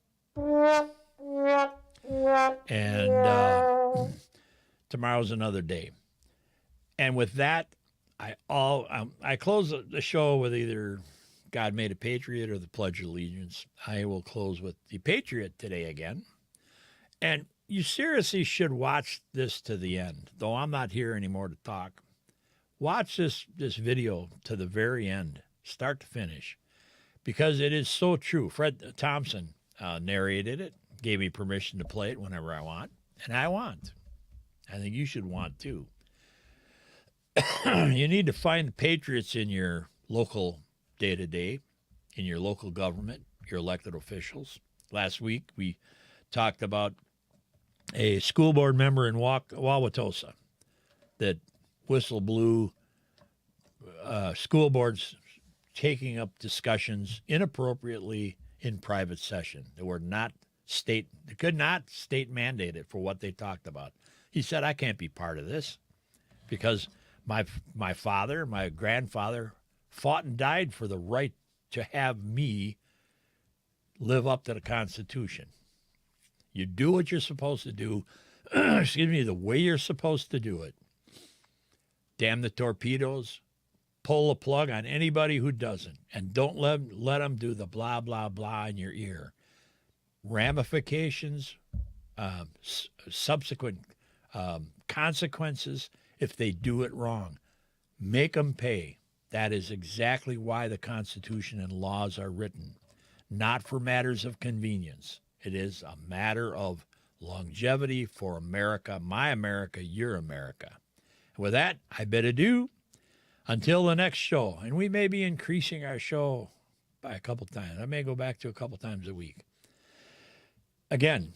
And tomorrow's another day. And with that, I close the show with either God Made a Patriot or the Pledge of Allegiance. I will close with the Patriot today again. And you seriously should watch this to the end, though I'm not here anymore to talk. Watch this video to the very end, start to finish, because it is so true. Fred Thompson narrated it, gave me permission to play it whenever I want, and I want. I think you should want too. You need to find the patriots in your local day-to-day, in your local government, your elected officials. Last week, we talked about a school board member in Wauwatosa that whistle blew school boards taking up discussions inappropriately in private session. They were not they could not state mandate it for what they talked about. He said, I can't be part of this because my father, my grandfather fought and died for the right to have me live up to the Constitution. You do what you're supposed to do, the way you're supposed to do it. Damn the torpedoes. Pull the plug on anybody who doesn't. And don't let them do the blah, blah, blah in your ear. Ramifications, subsequent consequences if they do it wrong. Make them pay. That is exactly why the Constitution and laws are written. Not for matters of convenience. It is a matter of longevity for America, my America, your America. And with that, I bid adieu until the next show. And we may be increasing our show by a couple times. I may go back to a couple times a week. Again,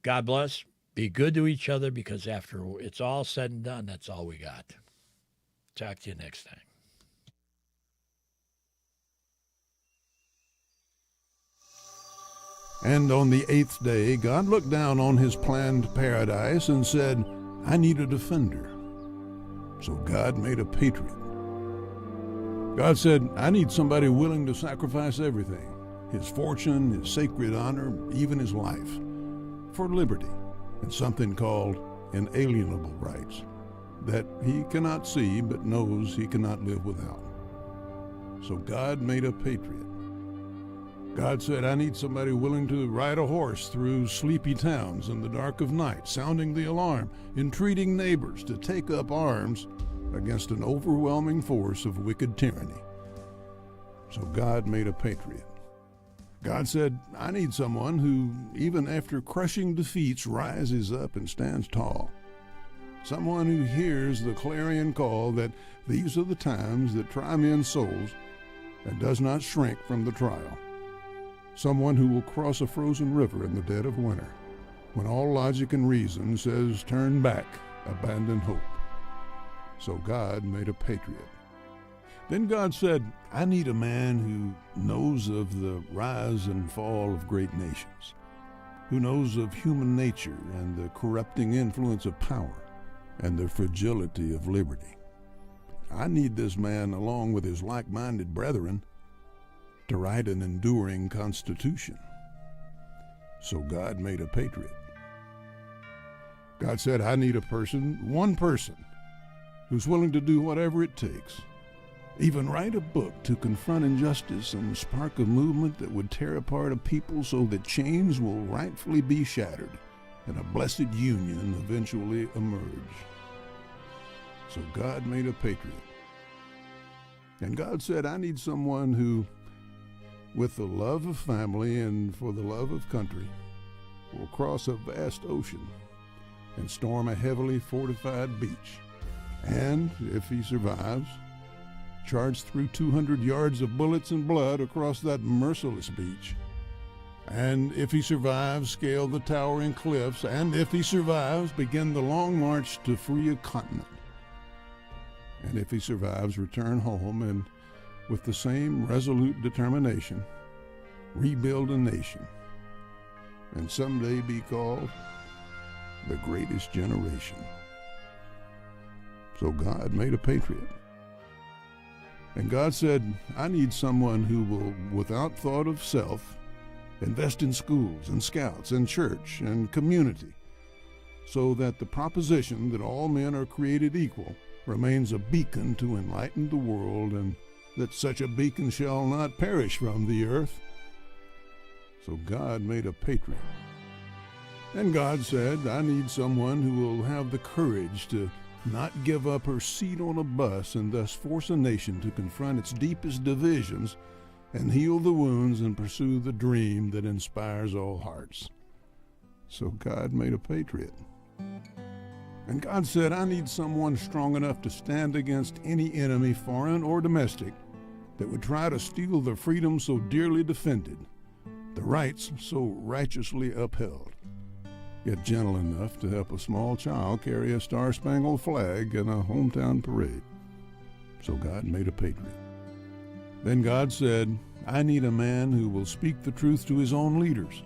God bless. Be good to each other because after it's all said and done, that's all we got. Talk to you next time. And on the 8th day, God looked down on his planned paradise and said, I need a defender. So God made a patriot. God said, I need somebody willing to sacrifice everything, his fortune, his sacred honor, even his life, for liberty and something called inalienable rights that he cannot see but knows he cannot live without. So God made a patriot. God said, I need somebody willing to ride a horse through sleepy towns in the dark of night, sounding the alarm, entreating neighbors to take up arms against an overwhelming force of wicked tyranny. So God made a patriot. God said, I need someone who, even after crushing defeats, rises up and stands tall. Someone who hears the clarion call that these are the times that try men's souls and does not shrink from the trial. someone who will cross a frozen river in the dead of winter, when all logic and reason says turn back, abandon hope. So God made a patriot. Then God said, I need a man who knows of the rise and fall of great nations, who knows of human nature and the corrupting influence of power and the fragility of liberty. I need this man, along with his like-minded brethren, to write an enduring constitution. So God made a patriot. God said, I need a person, one person, who's willing to do whatever it takes, even write a book to confront injustice and spark a movement that would tear apart a people so that chains will rightfully be shattered and a blessed union eventually emerge. So God made a patriot. And God said, I need someone who, with the love of family and for the love of country, will cross a vast ocean and storm a heavily fortified beach. And, if he survives, charge through 200 yards of bullets and blood across that merciless beach. And if he survives, scale the towering cliffs. And if he survives, begin the long march to free a continent. And if he survives, return home and, with the same resolute determination, rebuild a nation, and someday be called the greatest generation. So God made a patriot. And God said, I need someone who will, without thought of self, invest in schools and scouts and church and community, so that the proposition that all men are created equal remains a beacon to enlighten the world, and that such a beacon shall not perish from the earth. So God made a patriot. And God said, I need someone who will have the courage to not give up her seat on a bus and thus force a nation to confront its deepest divisions and heal the wounds and pursue the dream that inspires all hearts. So God made a patriot. And God said, I need someone strong enough to stand against any enemy, foreign or domestic, that would try to steal the freedom so dearly defended, the rights so righteously upheld, yet gentle enough to help a small child carry a star-spangled flag in a hometown parade. So God made a patriot. Then God said, I need a man who will speak the truth to his own leaders,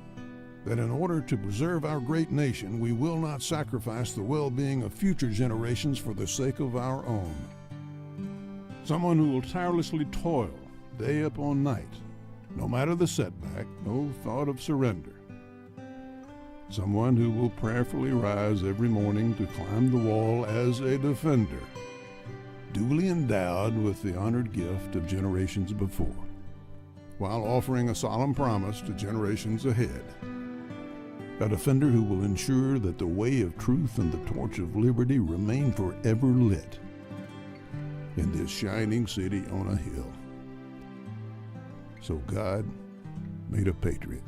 that in order to preserve our great nation, we will not sacrifice the well-being of future generations for the sake of our own. Someone who will tirelessly toil day upon night, no matter the setback, no thought of surrender. Someone who will prayerfully rise every morning to climb the wall as a defender, duly endowed with the honored gift of generations before, while offering a solemn promise to generations ahead. A defender who will ensure that the way of truth and the torch of liberty remain forever lit in this shining city on a hill. So God made a patriot.